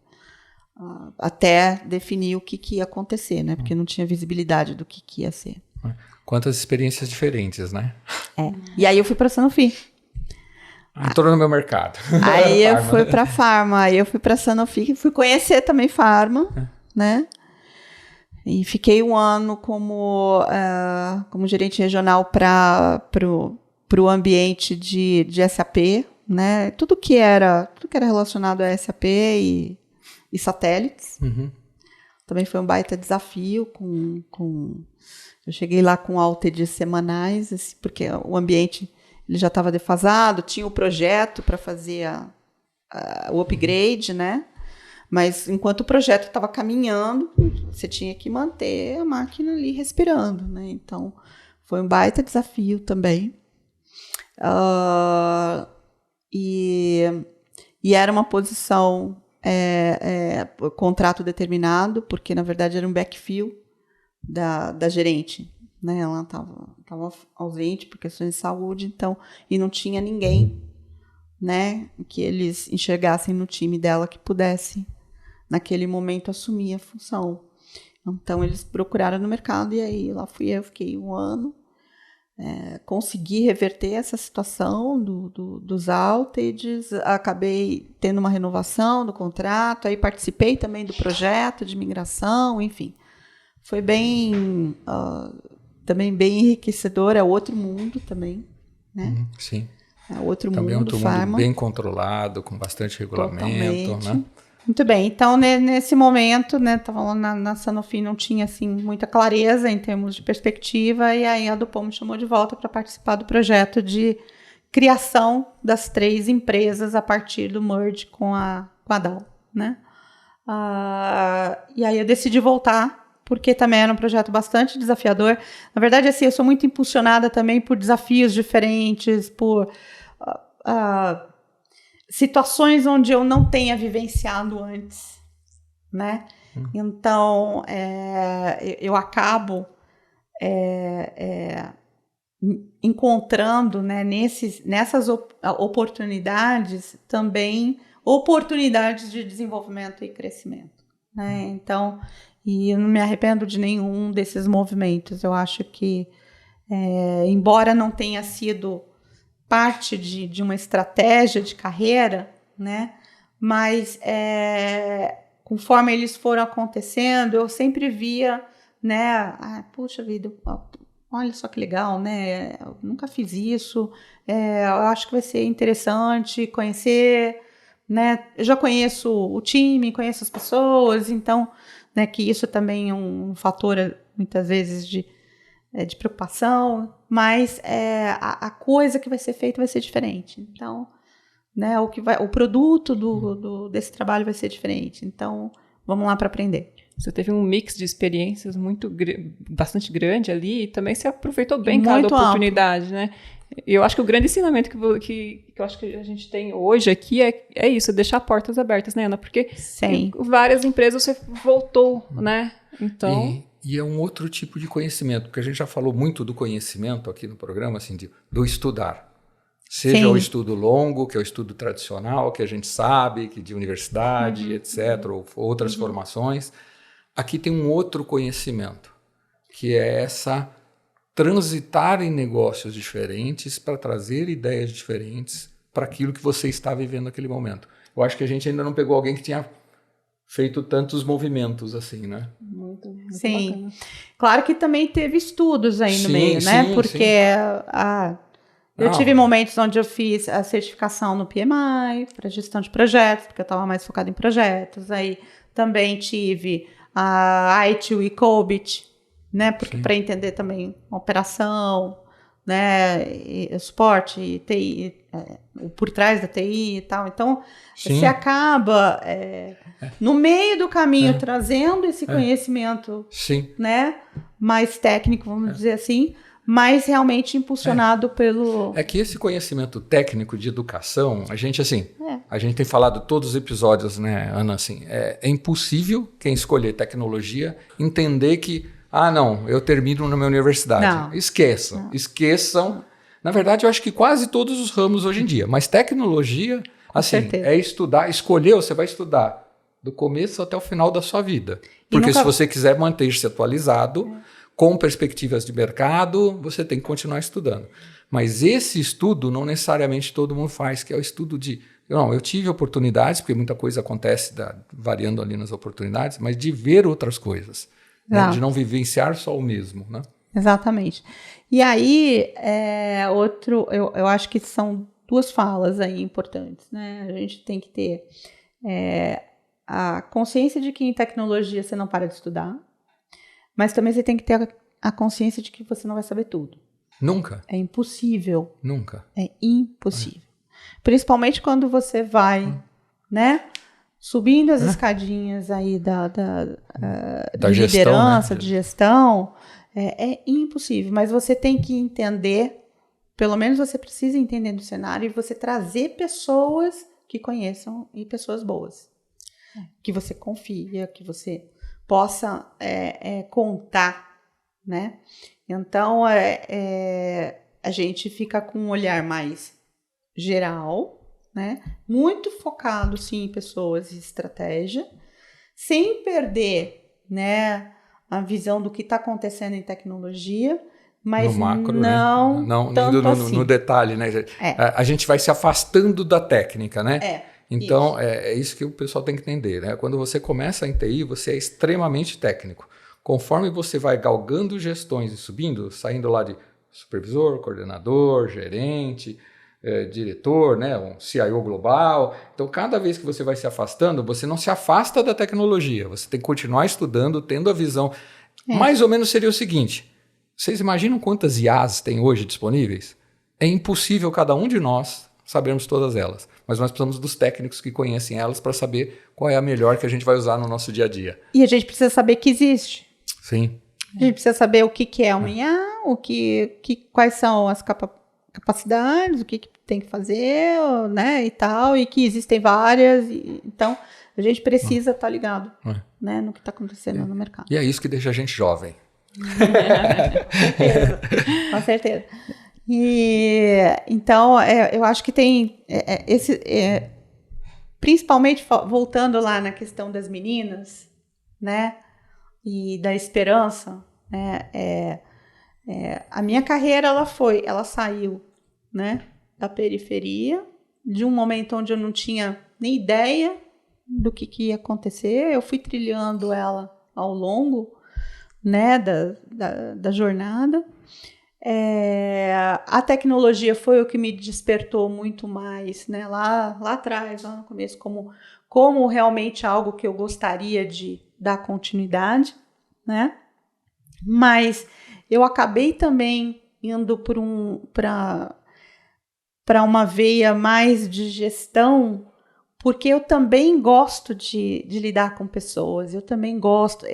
C: Até definir o que ia acontecer, né? Porque não tinha visibilidade do que ia ser.
B: Quantas experiências diferentes, né?
C: E aí eu fui para a Sanofi.
B: Entrou no meu mercado.
C: Aí eu fui para Pharma, aí eu fui para a Sanofi, fui conhecer também Pharma, né? E fiquei 1 ano como gerente regional para o ambiente de SAP, né? Tudo que era relacionado a SAP e satélites. Também foi um baita desafio. Eu cheguei lá com outages semanais, assim, porque o ambiente ele já estava defasado, tinha o projeto para fazer o upgrade, né? Mas enquanto o projeto estava caminhando, você tinha que manter a máquina ali respirando, né? Então, foi um baita desafio também. E era uma posição contrato determinado, porque na verdade era um backfill da gerente, né? Ela estava ausente por questões de saúde, então, e não tinha ninguém, né, que eles enxergassem no time dela que pudesse naquele momento assumir a função. Então eles procuraram no mercado e aí lá fui eu, fiquei 1 ano. Consegui reverter essa situação dos outages, acabei tendo uma renovação do contrato, aí participei também do projeto de migração, enfim. Foi também bem enriquecedor, é outro mundo também, né?
B: Sim.
C: É outro
B: também
C: mundo,
B: outro mundo bem controlado, com bastante regulamento,
C: totalmente,
B: né?
C: Muito bem, então nesse momento, né, estava lá na Sanofi, não tinha assim muita clareza em termos de perspectiva, e aí a Dupont me chamou de volta para participar do projeto de criação das 3 empresas a partir do merge com a Dow, né? E aí eu decidi voltar, porque também era um projeto bastante desafiador. Na verdade, assim, eu sou muito impulsionada também por desafios diferentes, por situações onde eu não tenha vivenciado antes, né? Então, eu acabo encontrando, né, nessas oportunidades também oportunidades de desenvolvimento e crescimento, né? Então, e eu não me arrependo de nenhum desses movimentos. Eu acho que, embora não tenha sido parte de uma estratégia de carreira, né? Mas conforme eles foram acontecendo, eu sempre via, né? Puxa vida, olha só que legal, né? Eu nunca fiz isso. Eu acho que vai ser interessante conhecer, né? Eu já conheço o time, conheço as pessoas, então, né? Que isso também é um fator muitas vezes de preocupação, mas a coisa que vai ser feita vai ser diferente. Então, né, o produto desse trabalho vai ser diferente. Então, vamos lá para aprender.
A: Você teve um mix de experiências bastante grande ali e também se aproveitou bem cada oportunidade, né? Eu acho que o grande ensinamento que eu acho que a gente tem hoje aqui é isso, deixar portas abertas, né, Ana? Porque em várias empresas você voltou, né? Então...
B: E é um outro tipo de conhecimento, porque a gente já falou muito do conhecimento aqui no programa, assim, do estudar. Seja o estudo longo, que é o estudo tradicional, que a gente sabe, que de universidade, etc., ou outras formações. Aqui tem um outro conhecimento, que é essa transitar em negócios diferentes para trazer ideias diferentes para aquilo que você está vivendo naquele momento. Eu acho que a gente ainda não pegou alguém que tinha feito tantos movimentos assim, né?
A: Muito
C: sim.
A: Bacana.
C: Claro que também teve estudos aí no meio, né? Porque eu tive momentos onde eu fiz a certificação no PMI para gestão de projetos, porque eu estava mais focada em projetos. Aí também tive a ITU e COBIT, né? Porque para entender também a operação, né? E suporte, e TI, por trás da TI e tal. Então, você acaba no meio do caminho trazendo esse conhecimento, né, mais técnico, vamos dizer assim, mas realmente impulsionado pelo...
B: É que esse conhecimento técnico de educação, a gente tem falado todos os episódios, né, Ana, assim, é impossível quem escolher tecnologia entender que, não, eu termino na minha universidade.
C: Não.
B: Esqueçam. Na verdade, eu acho que quase todos os ramos hoje em dia, mas tecnologia, assim, é estudar, escolher, você vai estudar do começo até o final da sua vida. Porque se você quiser manter-se atualizado, com perspectivas de mercado, você tem que continuar estudando. Mas esse estudo não necessariamente todo mundo faz, que é o estudo de... Não, eu tive oportunidades, porque muita coisa acontece variando ali nas oportunidades, mas de ver outras coisas. Né? De não vivenciar só o mesmo. Né?
C: Exatamente. E aí, eu acho que são duas falas aí importantes. Né? A gente tem que ter a consciência de que em tecnologia você não para de estudar, mas também você tem que ter a consciência de que você não vai saber tudo.
B: Nunca.
C: É impossível.
B: Nunca.
C: É impossível. Principalmente quando você vai, né, subindo as escadinhas aí da de
B: gestão,
C: liderança,
B: né?
C: de gestão, é impossível. Mas você tem que entender, pelo menos você precisa entender do cenário e você trazer pessoas que conheçam e pessoas boas. Que você confia, que você possa contar, né? Então, a gente fica com um olhar mais geral, né? Muito focado, sim, em pessoas e estratégia, sem perder, né, a visão do que está acontecendo em tecnologia, mas
B: no macro,
C: não,
B: né? Não
C: tanto
B: indo
C: assim.
B: no detalhe, né? A gente vai se afastando da técnica, né? Então,
C: isso.
B: É isso que o pessoal tem que entender, né? Quando você começa em TI, você é extremamente técnico. Conforme você vai galgando gestões e subindo, saindo lá de supervisor, coordenador, gerente, diretor, né? Um CIO global. Então, cada vez que você vai se afastando, você não se afasta da tecnologia. Você tem que continuar estudando, tendo a visão. Mais ou menos seria o seguinte: vocês imaginam quantas IAs tem hoje disponíveis? É impossível cada um de nós sabermos todas elas, mas nós precisamos dos técnicos que conhecem elas para saber qual é a melhor que a gente vai usar no nosso dia a dia.
C: E a gente precisa saber que existe.
B: Sim.
C: A gente precisa saber o que é uma IA, quais são as capacidades, o que tem que fazer, né, e tal, e que existem várias. Então, a gente precisa estar ligado, né, no que está acontecendo no mercado.
B: E é isso que deixa a gente jovem.
C: Com certeza. E então eu acho que tem principalmente voltando lá na questão das meninas, né, e da esperança, né, a minha carreira ela saiu, né, da periferia, de um momento onde eu não tinha nem ideia do que ia acontecer. Eu fui trilhando ela ao longo, né, da jornada. A tecnologia foi o que me despertou muito mais, né, lá atrás, lá no começo, como realmente algo que eu gostaria de dar continuidade, né? Mas eu acabei também indo para uma veia mais de gestão, porque eu também gosto de lidar com pessoas, eu também gosto.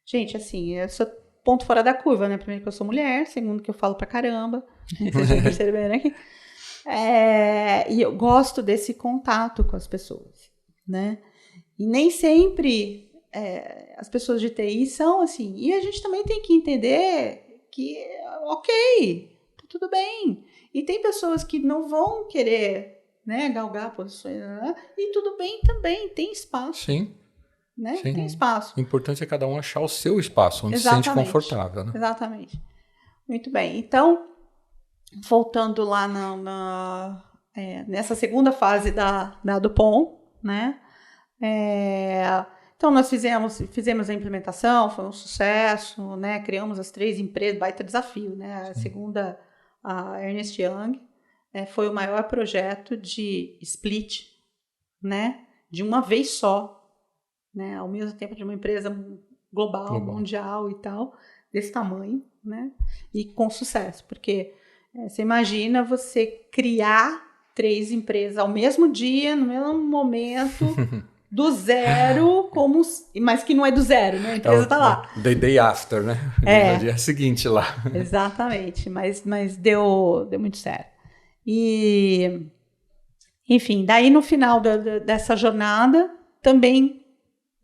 C: Gente, assim, eu sou ponto fora da curva, né? Primeiro que eu sou mulher, segundo que eu falo pra caramba, vocês já perceberam aqui. E eu gosto desse contato com as pessoas, né? E nem sempre as pessoas de TI são assim. E a gente também tem que entender que, ok, tá tudo bem. E tem pessoas que não vão querer, né, galgar posições, né? E tudo bem também, tem espaço.
B: Sim.
C: Né?
B: Sim.
C: Tem espaço.
B: O importante é cada um achar o seu espaço, onde se sente confortável. Né?
C: Exatamente. Muito bem. Então, voltando lá nessa segunda fase da Dupont, né? Então, nós fizemos a implementação, foi um sucesso, né? Criamos as 3 empresas, baita desafio, né? A segunda, a Ernst Young, foi o maior projeto de split, né? De uma vez só, né, ao mesmo tempo de uma empresa global, mundial e tal, desse tamanho, né, e com sucesso, porque você imagina você criar 3 empresas ao mesmo dia, no mesmo momento, do zero, mas que não é do zero, né? A empresa está lá.
B: The day after, né? No dia seguinte lá.
C: Exatamente, mas deu muito certo. E, enfim, daí no final dessa jornada, também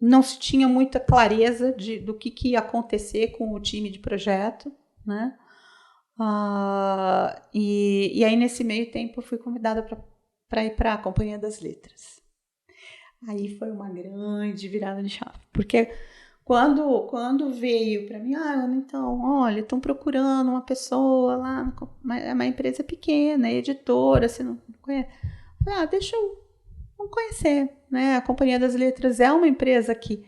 C: não se tinha muita clareza do que ia acontecer com o time de projeto, né? E aí, nesse meio tempo, eu fui convidada para ir para a Companhia das Letras. Aí foi uma grande virada de chave, porque quando veio para mim, Ana, então, olha, estão procurando uma pessoa lá, é uma empresa pequena, editora, você não conhece? Eu falei, deixa eu conhecer, né? A Companhia das Letras é uma empresa que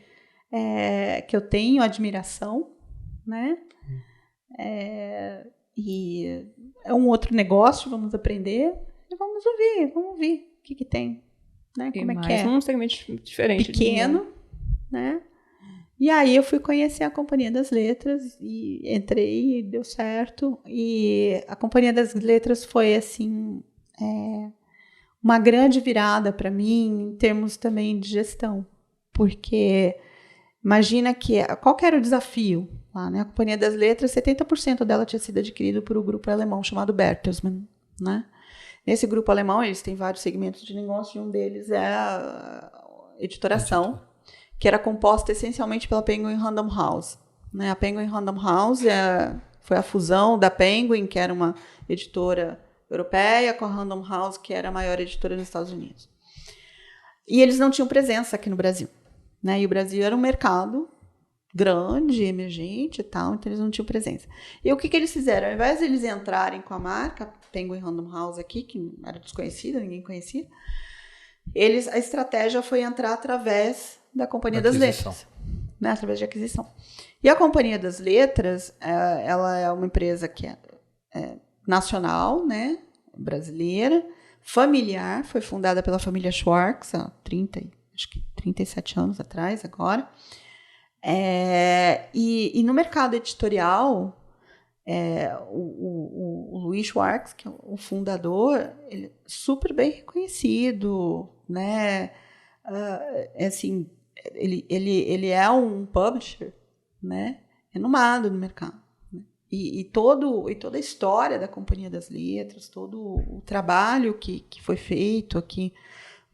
C: eu tenho admiração, né? E é um outro negócio, vamos aprender e vamos ouvir o que tem, né? Como é que é?
A: Um segmento diferente.
C: Pequeno, né? E aí eu fui conhecer a Companhia das Letras e entrei e deu certo. E a Companhia das Letras foi, assim, uma grande virada para mim em termos também de gestão. Porque imagina qual que era o desafio lá, né? A Companhia das Letras, 70% dela tinha sido adquirido por um grupo alemão chamado Bertelsmann, né? Nesse grupo alemão, eles têm vários segmentos de negócio, e um deles é a editoração, que era composta essencialmente pela Penguin Random House, né? A Penguin Random House foi a fusão da Penguin, que era uma editora europeia, com a Random House, que era a maior editora nos Estados Unidos. E eles não tinham presença aqui no Brasil, né? E o Brasil era um mercado grande, emergente e tal, então eles não tinham presença. E o que eles fizeram? Ao invés de eles entrarem com a marca Penguin Random House aqui, que era desconhecida, ninguém conhecia, a estratégia foi entrar através da Companhia das Letras, né? Através de aquisição. E a Companhia das Letras, ela é uma empresa que é nacional, né? Brasileira, familiar, foi fundada pela família Schwartz há 37 anos atrás, agora. E no mercado editorial, o Louis Schwartz, que é o fundador, ele é super bem reconhecido, né? Assim, ele é um publisher, né? Renomado no mercado. Né? E toda a história da Companhia das Letras, todo o trabalho que foi feito aqui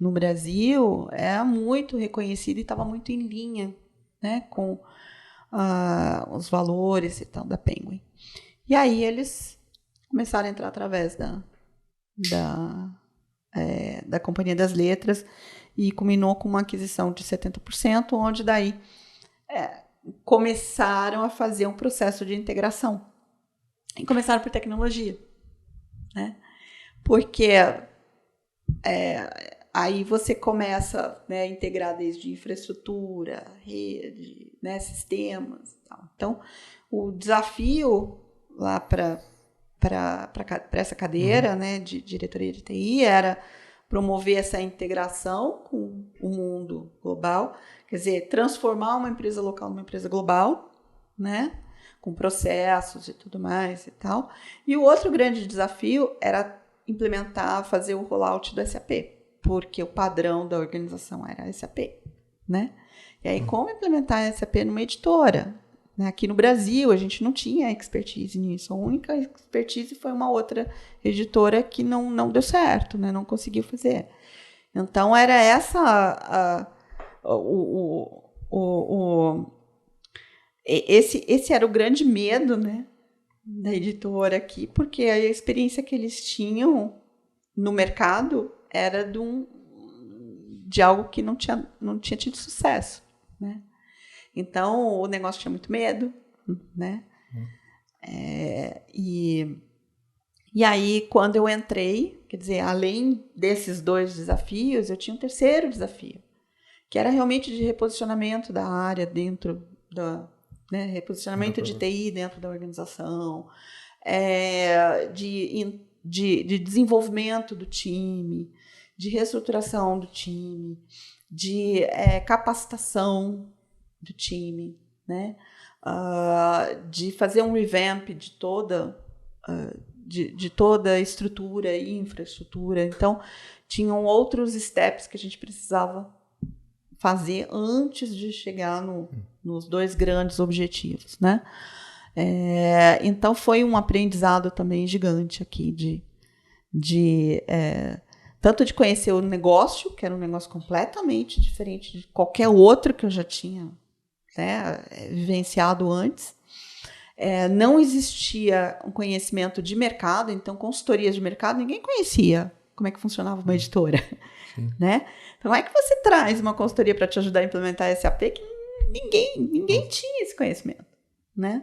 C: no Brasil é muito reconhecido e estava muito em linha, né, com os valores e tal da Penguin. E aí eles começaram a entrar através da Companhia das Letras e culminou com uma aquisição de 70%, onde daí começaram a fazer um processo de integração. E começaram por tecnologia, né? Porque aí você começa, né, a integrar desde infraestrutura, rede, né, sistemas e tal. Então, o desafio lá para essa cadeira, né, de diretoria de TI era promover essa integração com o mundo global, quer dizer, transformar uma empresa local numa empresa global, né, com processos e tudo mais e tal. E o outro grande desafio era implementar, fazer o rollout do SAP, porque o padrão da organização era SAP, né? E aí, como implementar SAP numa editora? Aqui no Brasil, a gente não tinha expertise nisso. A única expertise foi uma outra editora que não deu certo, né? Não conseguiu fazer. Então, era esse era o grande medo, né, da editora aqui, porque a experiência que eles tinham no mercado era de algo que não tinha tido sucesso, né? Então, o negócio tinha muito medo, né? E aí, quando eu entrei, quer dizer, além desses dois desafios, eu tinha um terceiro desafio, que era realmente de reposicionamento da área dentro né, reposicionamento de TI dentro da organização, de desenvolvimento do time, de reestruturação do time, de capacitação do time, né? De fazer um revamp de toda a estrutura e infraestrutura. Então, tinham outros steps que a gente precisava fazer antes de chegar nos 2 grandes objetivos, né? Então foi um aprendizado também gigante aqui tanto de conhecer o negócio, que era um negócio completamente diferente de qualquer outro que eu já tinha, né, vivenciado antes. Não existia um conhecimento de mercado, então consultorias de mercado ninguém conhecia como é que funcionava uma editora, né? Então como é que você traz uma consultoria para te ajudar a implementar SAP que ninguém tinha esse conhecimento, né?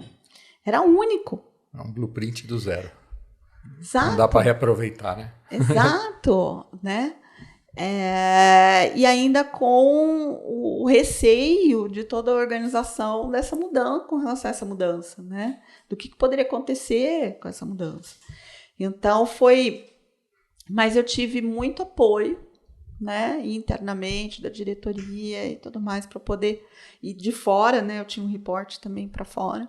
C: Era único.
B: É um blueprint do zero.
C: Exato.
B: Não dá para reaproveitar, né?
C: Exato, né? E ainda com o receio de toda a organização dessa mudança, com relação a essa mudança, né? Do que poderia acontecer com essa mudança. Então mas eu tive muito apoio, né? Internamente da diretoria e tudo mais para poder, e de fora, né? Eu tinha um reporte também para fora,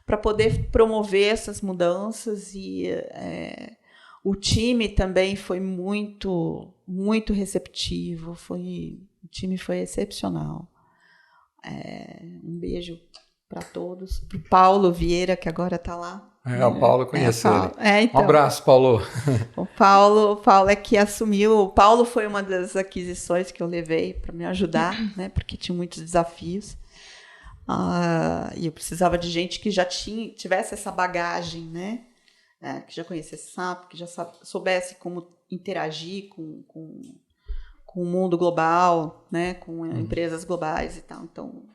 C: para poder promover essas mudanças, e o time também foi muito, muito receptivo, o time foi excepcional. Um beijo para todos, para o Paulo Vieira, que agora está lá.
B: O Paulo conheceu ele.
C: Então,
B: um abraço, Paulo.
C: O Paulo é que assumiu. O Paulo foi uma das aquisições que eu levei para me ajudar, né? Porque tinha muitos desafios. E eu precisava de gente que já tivesse essa bagagem, né? Que já conhecesse SAP, que já soubesse como interagir com o mundo global, né? Com empresas globais e tal. Então,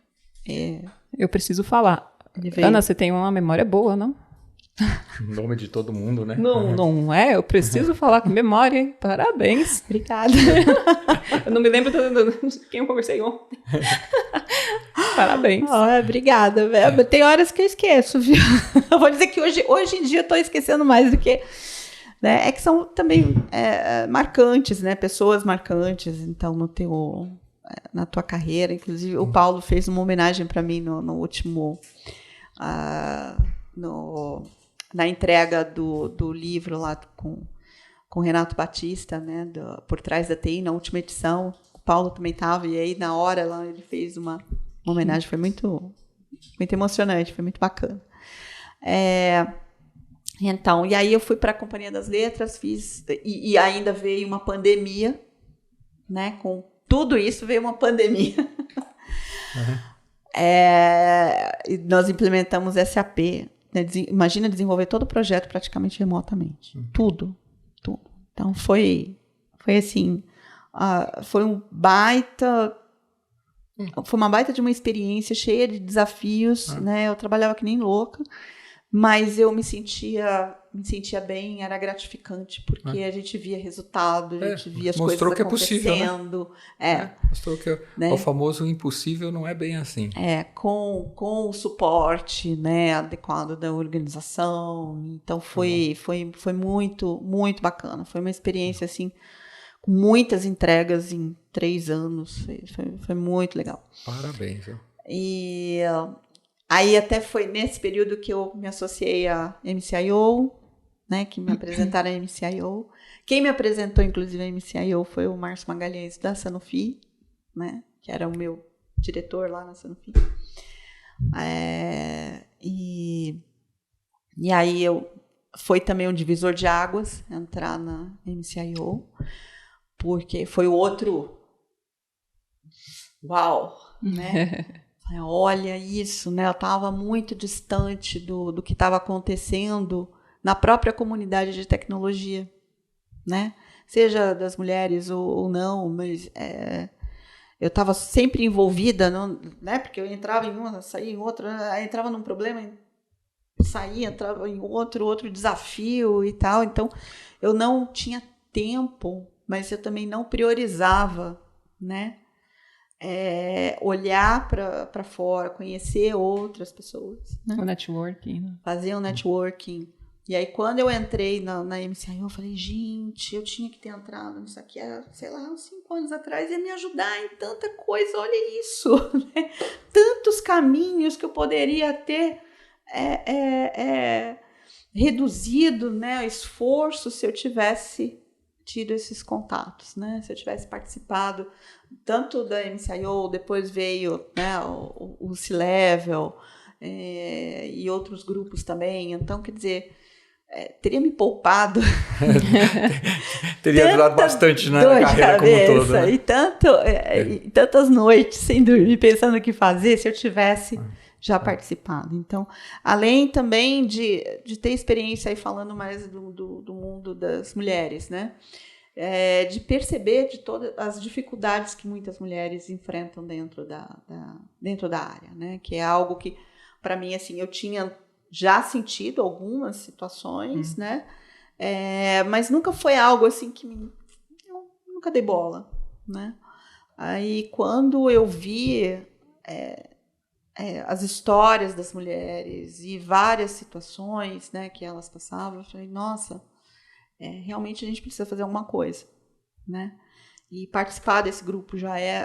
A: eu preciso falar. Ana, você tem uma memória boa, não?
B: Em nome de todo mundo, né?
A: Não é? Eu preciso falar com memória, hein? Parabéns.
C: Obrigada.
A: Eu não me lembro de quem eu conversei ontem. Parabéns.
C: Obrigada. Tem horas que eu esqueço, viu? Eu vou dizer que hoje em dia eu estou esquecendo mais do que... Né? Que são também marcantes, né? Pessoas marcantes, então, na tua carreira. Inclusive, o Paulo fez uma homenagem para mim no último... na entrega do livro lá com o Renato Batista, né, Por Trás da TI, na última edição. O Paulo também estava, e aí na hora lá ele fez uma homenagem, foi muito, muito emocionante, foi muito bacana. Então, e aí eu fui para a Companhia das Letras, e ainda veio uma pandemia, né, com tudo isso veio uma pandemia. E nós implementamos SAP. Imagina desenvolver todo o projeto praticamente remotamente. Tudo. Então, foi assim, foi uma baita de uma experiência cheia de desafios, né? Eu trabalhava que nem louca, mas eu me sentia bem, era gratificante, porque a gente via resultado, a gente via as coisas acontecendo. Mostrou que é possível, né?
B: Mostrou que o famoso impossível não é bem assim.
C: Com o suporte, né, adequado da organização. Então, foi muito, muito bacana. Foi uma experiência, assim, com muitas entregas em 3 anos. Foi muito legal.
B: Parabéns.
C: E... aí até foi nesse período que eu me associei à MCIO, né, que me apresentaram a MCIO. Quem me apresentou, inclusive, a MCIO foi o Márcio Magalhães, da Sanofi, né, que era o meu diretor lá na Sanofi. E aí foi também um divisor de águas entrar na MCIO, porque foi o outro... Uau! Né? Olha isso, né? Eu estava muito distante do que estava acontecendo na própria comunidade de tecnologia, né? Seja das mulheres ou não, mas eu estava sempre envolvida, né? Porque eu entrava em uma, saía em outra, entrava num problema, saía, entrava em outro desafio e tal. Então, eu não tinha tempo, mas eu também não priorizava, né? Olhar para fora, conhecer outras pessoas. Né?
A: O networking. Né?
C: Fazer um networking. E aí, quando eu entrei na MCI, eu falei, gente, eu tinha que ter entrado nisso aqui há, sei lá, uns 5 anos atrás, ia me ajudar em tanta coisa, olha isso. Né? Tantos caminhos que eu poderia ter reduzido, né, o esforço se eu tivesse tido esses contatos, né? Se eu tivesse participado tanto da MCIO, depois veio, né, o C-Level e outros grupos também. Então, quer dizer, teria me poupado.
B: Teria durado bastante na carreira como um todo. Né?
C: E tantas noites sem dormir, pensando o que fazer, se eu tivesse já participado. Então, além também de ter experiência aí falando mais do mundo das mulheres, né? De perceber de todas as dificuldades que muitas mulheres enfrentam dentro da área, né? Que é algo que, para mim, assim, eu tinha já sentido algumas situações, né? Mas nunca foi algo assim que eu nunca dei bola, né? Aí, quando eu vi as histórias das mulheres e várias situações, né, que elas passavam, eu falei, nossa, realmente a gente precisa fazer alguma coisa, né? E participar desse grupo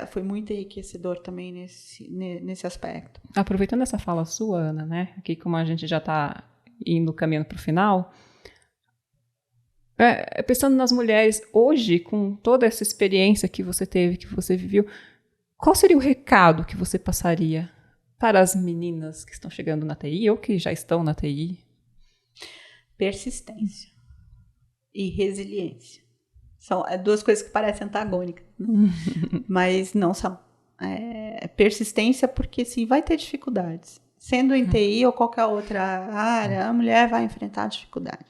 C: foi muito enriquecedor também nesse aspecto.
A: Aproveitando essa fala sua, Ana, né? Aqui como a gente já está indo caminhando para o final, pensando nas mulheres hoje, com toda essa experiência que você teve, que você viveu, qual seria o recado que você passaria para as meninas que estão chegando na TI ou que já estão na TI?
C: Persistência e resiliência. São duas coisas que parecem antagônicas, né? Mas não são. Persistência porque, sim, vai ter dificuldades. Sendo em TI ou qualquer outra área, a mulher vai enfrentar dificuldade,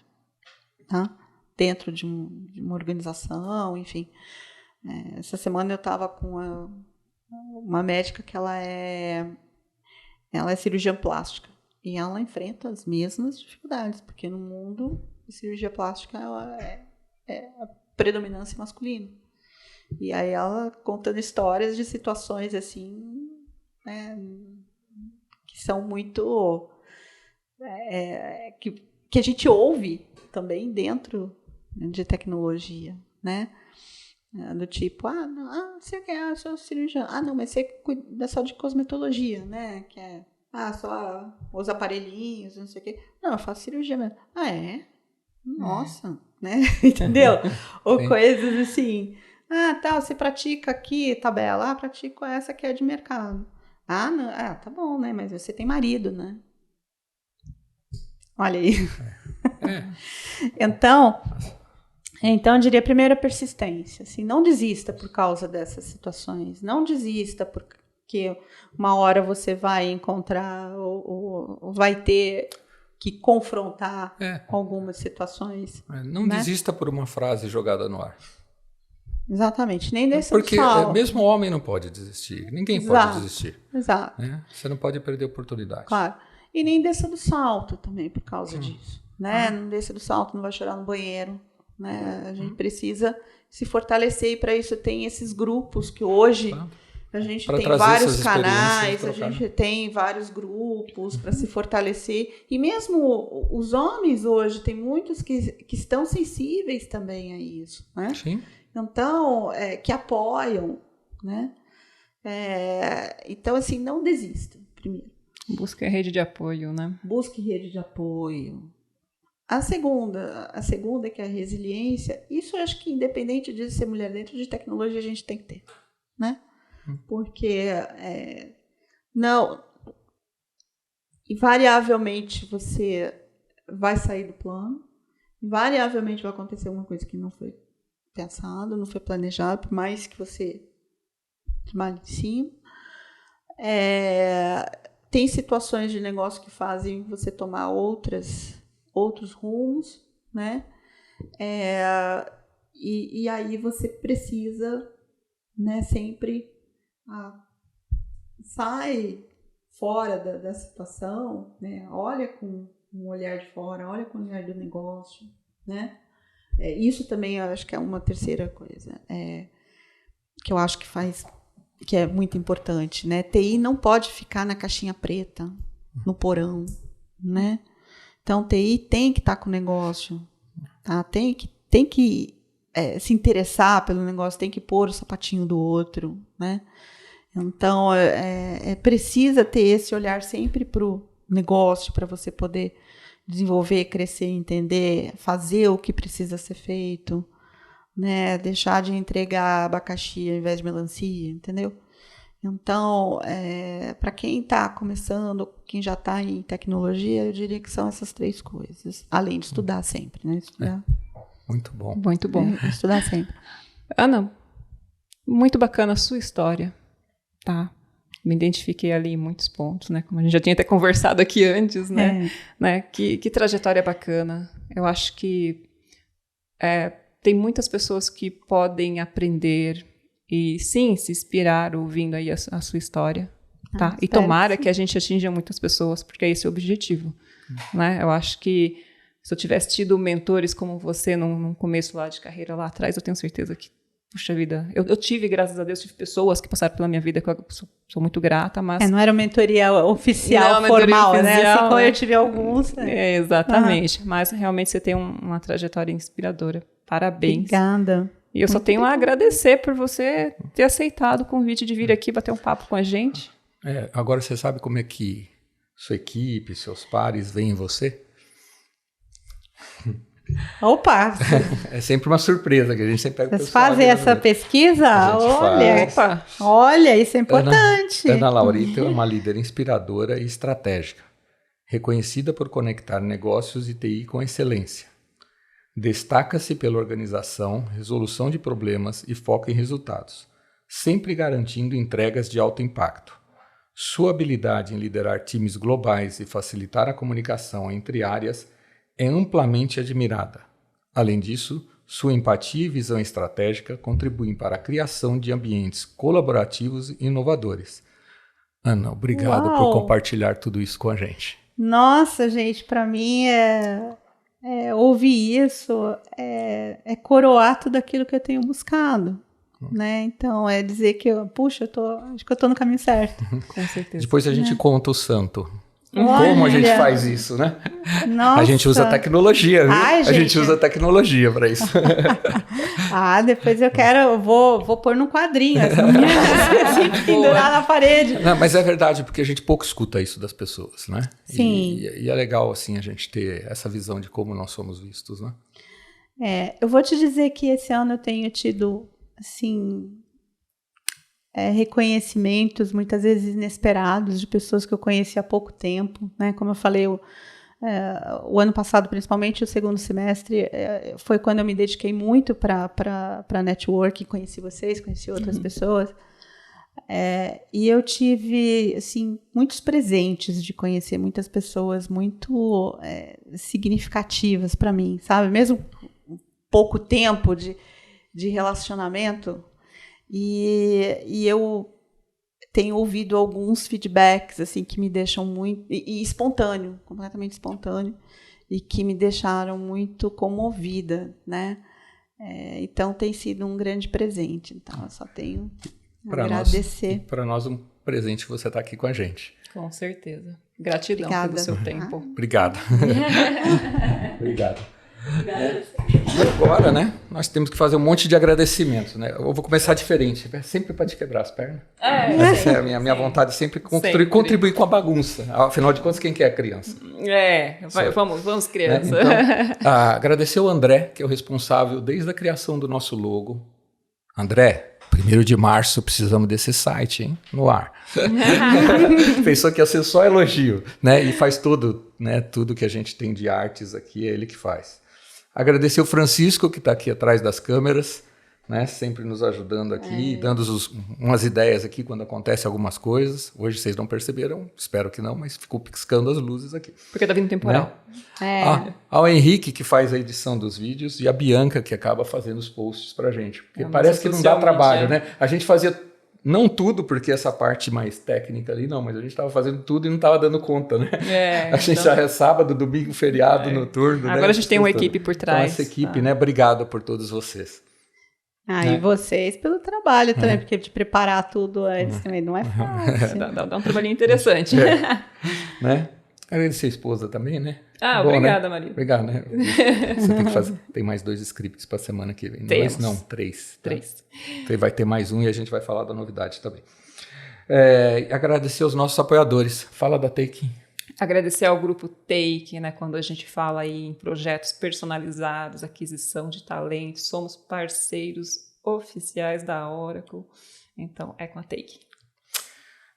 C: tá? Dentro de uma organização, enfim. Essa semana eu estava com uma médica que ela é cirurgiã plástica e ela enfrenta as mesmas dificuldades, porque no mundo a cirurgia plástica ela é a predominância masculina. E aí ela contando histórias de situações assim, né, que são muito que a gente ouve também dentro de tecnologia, né? Do tipo, você quer, eu sou cirurgiã. Não, mas você cuida só de cosmetologia, né? Que é, só os aparelhinhos, não sei o quê. Não, eu faço cirurgia mesmo. Nossa, né? Entendeu? Ou coisas assim. Você pratica aqui, tabela. Pratico essa que é de mercado. Não, tá bom, né? Mas você tem marido, né? Olha aí. Então, eu diria primeiro a persistência. Assim, não desista por causa dessas situações. Não desista porque uma hora você vai encontrar ou vai ter que confrontar com algumas situações.
B: Não desista por uma frase jogada no ar.
C: Exatamente. Nem desça do salto.
B: Porque mesmo o homem não pode desistir. Ninguém pode desistir.
C: Exato.
B: Né? Você não pode perder a oportunidade.
C: Claro. E nem desça do salto também por causa disso. Né? Não desça do salto, não vai chorar no banheiro. Né? A gente precisa se fortalecer e para isso tem esses grupos que hoje a gente tem vários canais, a gente tem vários grupos para se fortalecer. E mesmo os homens hoje, tem muitos que estão sensíveis também a isso. Né?
B: Sim.
C: Então, que apoiam. Né? Então, assim, não desista, primeiro.
A: Busque rede de apoio, né?
C: Busque rede de apoio. A segunda, que é a resiliência, isso eu acho que independente de ser mulher dentro de tecnologia, a gente tem que ter, né? Porque, não, invariavelmente você vai sair do plano, invariavelmente vai acontecer alguma coisa que não foi pensado, não foi planejado, por mais que você trabalhe em cima. Tem situações de negócio que fazem você tomar outros rumos, né? E aí você precisa, né, sempre sai fora da situação, né? Olha com um olhar de fora, olha com o olhar do negócio, né? Isso também eu acho que é uma terceira coisa que eu acho que é muito importante, né? TI não pode ficar na caixinha preta, no porão, né? Então, TI tem que estar com o negócio, tá? Tem que se interessar pelo negócio, tem que pôr o sapatinho do outro, né? Então, precisa ter esse olhar sempre para o negócio, para você poder desenvolver, crescer, entender, fazer o que precisa ser feito, né? Deixar de entregar abacaxi ao invés de melancia, entendeu? Então, para quem está começando, quem já está em tecnologia, eu diria que são essas 3 coisas. Além de estudar sempre, né? Estudar.
B: Muito bom.
A: Muito bom.
C: Estudar sempre.
A: Ana, muito bacana a sua história, tá? Me identifiquei ali em muitos pontos, né? Como a gente já tinha até conversado aqui antes, né? Que trajetória bacana. Eu acho que tem muitas pessoas que podem aprender e, sim, se inspirar ouvindo aí a sua história, tá? E tomara que a gente atinja muitas pessoas, porque é esse o objetivo, né? Eu acho que se eu tivesse tido mentores como você num começo lá de carreira lá atrás, eu tenho certeza que, puxa vida, eu tive, graças a Deus, tive pessoas que passaram pela minha vida que eu sou muito grata, mas...
C: não era uma mentoria oficial,
A: não,
C: formal,
A: mentoria
C: né?
A: oficial,
C: Assim como eu tive alguns. Né?
A: Exatamente, mas realmente você tem uma trajetória inspiradora. Parabéns.
C: Obrigada.
A: E eu só tenho a agradecer por você ter aceitado o convite de vir aqui bater um papo com a gente.
B: Agora você sabe como é que sua equipe, seus pares veem você?
C: Opa!
B: É sempre uma surpresa que a gente sempre pega o
C: Vocês
B: pessoal.
C: fazem essa pesquisa? Olha, isso é importante.
B: Ana Laurita é uma líder inspiradora e estratégica, reconhecida por conectar negócios e TI com excelência. Destaca-se pela organização, resolução de problemas e foco em resultados, sempre garantindo entregas de alto impacto. Sua habilidade em liderar times globais e facilitar a comunicação entre áreas é amplamente admirada. Além disso, sua empatia e visão estratégica contribuem para a criação de ambientes colaborativos e inovadores. Ana, obrigado por compartilhar tudo isso com a gente.
C: Nossa, gente, para mim ouvir isso é coroar tudo aquilo que eu tenho buscado. Né? Então, é dizer que acho que eu tô no caminho certo.
A: Com certeza.
B: Depois a gente conta o santo. Como a gente faz isso, né?
C: Nossa.
B: A gente usa tecnologia, viu?
C: Ai,
B: a gente usa tecnologia para isso.
C: Depois eu vou pôr num quadrinho, assim, pendurar na parede.
B: Não, mas é verdade, porque a gente pouco escuta isso das pessoas, né?
C: Sim.
B: E é legal, assim, a gente ter essa visão de como nós somos vistos, né?
C: Eu vou te dizer que esse ano eu tenho tido, assim, reconhecimentos, muitas vezes inesperados, de pessoas que eu conheci há pouco tempo, né? Como eu falei, o ano passado, principalmente o segundo semestre, foi quando eu me dediquei muito para networking, conheci vocês, conheci outras pessoas, e eu tive, assim, muitos presentes de conhecer muitas pessoas muito significativas para mim, sabe? Mesmo pouco tempo de relacionamento, e eu tenho ouvido alguns feedbacks assim que me deixam muito espontâneo, completamente espontâneo, e que me deixaram muito comovida, né? Então tem sido um grande presente. Então eu só tenho a agradecer.
B: Para nós um presente você estar aqui com a gente.
A: Com certeza. Gratidão pelo seu tempo.
B: Obrigado. Obrigado. E agora, né? Nós temos que fazer um monte de agradecimentos, né? Eu vou começar diferente, sempre para te quebrar as pernas. Essa é a minha vontade, sempre contribuir com a bagunça. Afinal de contas, quem que é a criança?
A: Vamos criança.
B: Né? Então, agradecer o André, que é o responsável desde a criação do nosso logo. André, 1º de março precisamos desse site, hein? No ar. Pensou que ia ser só elogio, né? E faz tudo, né? Tudo que a gente tem de artes aqui é ele que faz. Agradecer o Francisco, que está aqui atrás das câmeras, né? Sempre nos ajudando aqui, dando umas ideias aqui quando acontecem algumas coisas. Hoje vocês não perceberam, espero que não, mas ficou piscando as luzes aqui.
A: Porque está vindo temporal.
B: Né? Ao Henrique, que faz a edição dos vídeos, e a Bianca, que acaba fazendo os posts pra gente. Porque parece que não dá trabalho, né? A gente fazia não tudo, porque essa parte mais técnica ali, não, mas a gente estava fazendo tudo e não estava dando conta, né? A gente já é sábado, domingo, feriado, noturno.
A: Agora, né? A gente tem uma equipe por trás.
B: Então, essa equipe, né? Obrigado por todos vocês.
C: E vocês pelo trabalho também, porque de preparar tudo antes também não é fácil.
A: Dá um trabalhinho interessante.
B: Né? Agradecer a esposa também, né?
A: Obrigada,
B: né?
A: Maria.
B: Obrigado, né? Você tem que fazer. Tem mais 2 scripts para a semana que vem. 2 não, 3.
A: 3.
B: Então vai ter mais um e a gente vai falar da novidade também. Agradecer aos nossos apoiadores. Fala da Take.
A: Agradecer ao grupo Take, né, quando a gente fala aí em projetos personalizados, aquisição de talentos, somos parceiros oficiais da Oracle, então é com a Take.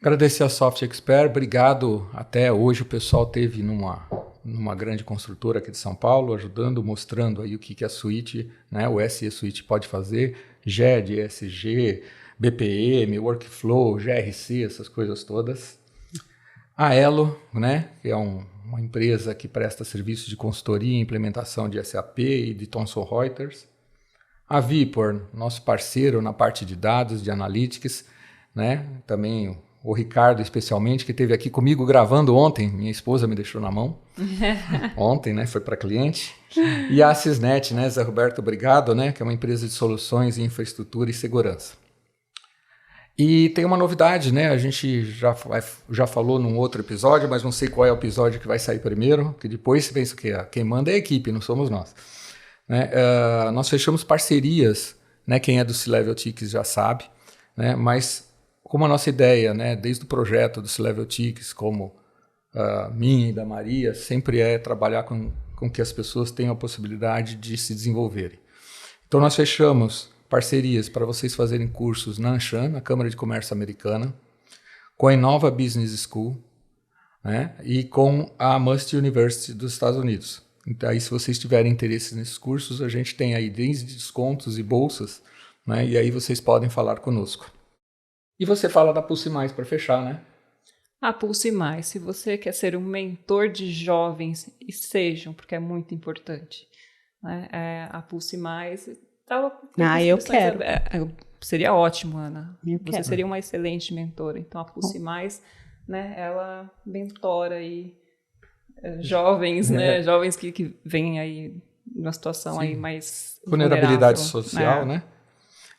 B: Agradecer a Soft Expert, obrigado. Até hoje o pessoal teve numa grande construtora aqui de São Paulo, ajudando, mostrando aí o que a suíte, né, o SE Suite pode fazer, GED, ESG, BPM, Workflow, GRC, essas coisas todas. A Elo, né, que é uma empresa que presta serviços de consultoria e implementação de SAP e de Thomson Reuters. A Vipor, nosso parceiro na parte de dados, de analytics, né, também o Ricardo especialmente, que esteve aqui comigo gravando ontem, minha esposa me deixou na mão, ontem, né, foi para cliente. E a Cisnet, né, Zé Roberto, obrigado, né, que é uma empresa de soluções em infraestrutura e segurança. E tem uma novidade, né, a gente já falou num outro episódio, mas não sei qual é o episódio que vai sair primeiro, que depois você pensa que quem manda é a equipe, não somos nós. Né? Nós fechamos parcerias, né, quem é do C-Level Tickets já sabe, né, mas como a nossa ideia, né, desde o projeto do C-Level Tickets, como minha e da Maria, sempre é trabalhar com que as pessoas tenham a possibilidade de se desenvolverem. Então nós fechamos parcerias para vocês fazerem cursos na Anshan, na Câmara de Comércio Americana, com a Innova Business School, né, e com a Must University dos Estados Unidos. Então, aí, se vocês tiverem interesse nesses cursos, a gente tem aí desde descontos e bolsas, né, e aí vocês podem falar conosco. E você fala da Pulse Mais para fechar, né?
A: A Pulse Mais, se você quer ser um mentor de jovens, e sejam, porque é muito importante, né, a Pulse Mais...
C: eu quero.
A: Seria ótimo, Ana.
C: Eu
A: Você
C: quero.
A: seria uma excelente mentora. Então, a Pulse Mais, né, ela mentora aí jovens, né, jovens que vêm aí numa situação aí mais
B: vulnerabilidade
A: vulnerável,
B: social, né?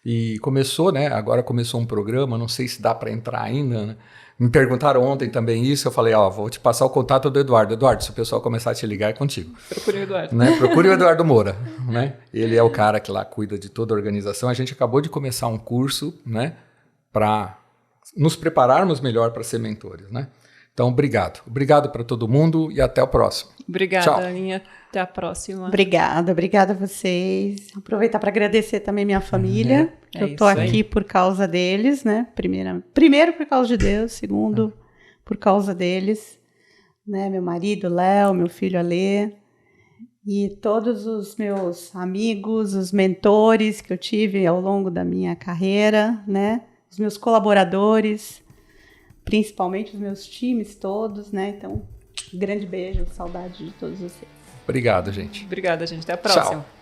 B: E começou, né? Agora começou um programa, não sei se dá para entrar ainda, né? Me perguntaram ontem também isso, eu falei, vou te passar o contato do Eduardo. Eduardo, se o pessoal começar a te ligar, é contigo.
A: Procure o Eduardo.
B: Né? Procure o Eduardo Moura, né? Ele é o cara que lá cuida de toda a organização. A gente acabou de começar um curso, né, para nos prepararmos melhor para ser mentores, né? Então, obrigado. Obrigado para todo mundo e até o próximo.
A: Obrigada,
B: Tchau.
A: Aninha. Até a próxima.
C: Obrigada a vocês. Aproveitar para agradecer também minha família, que eu tô aqui por causa deles, né? Primeiro por causa de Deus, segundo por causa deles, né? Meu marido, Léo, meu filho Alê, e todos os meus amigos, os mentores que eu tive ao longo da minha carreira, né? Os meus colaboradores, principalmente os meus times todos, né? Então, um grande beijo, saudade de todos vocês.
B: Obrigado, gente.
A: Obrigada, gente. Até a próxima.
B: Tchau.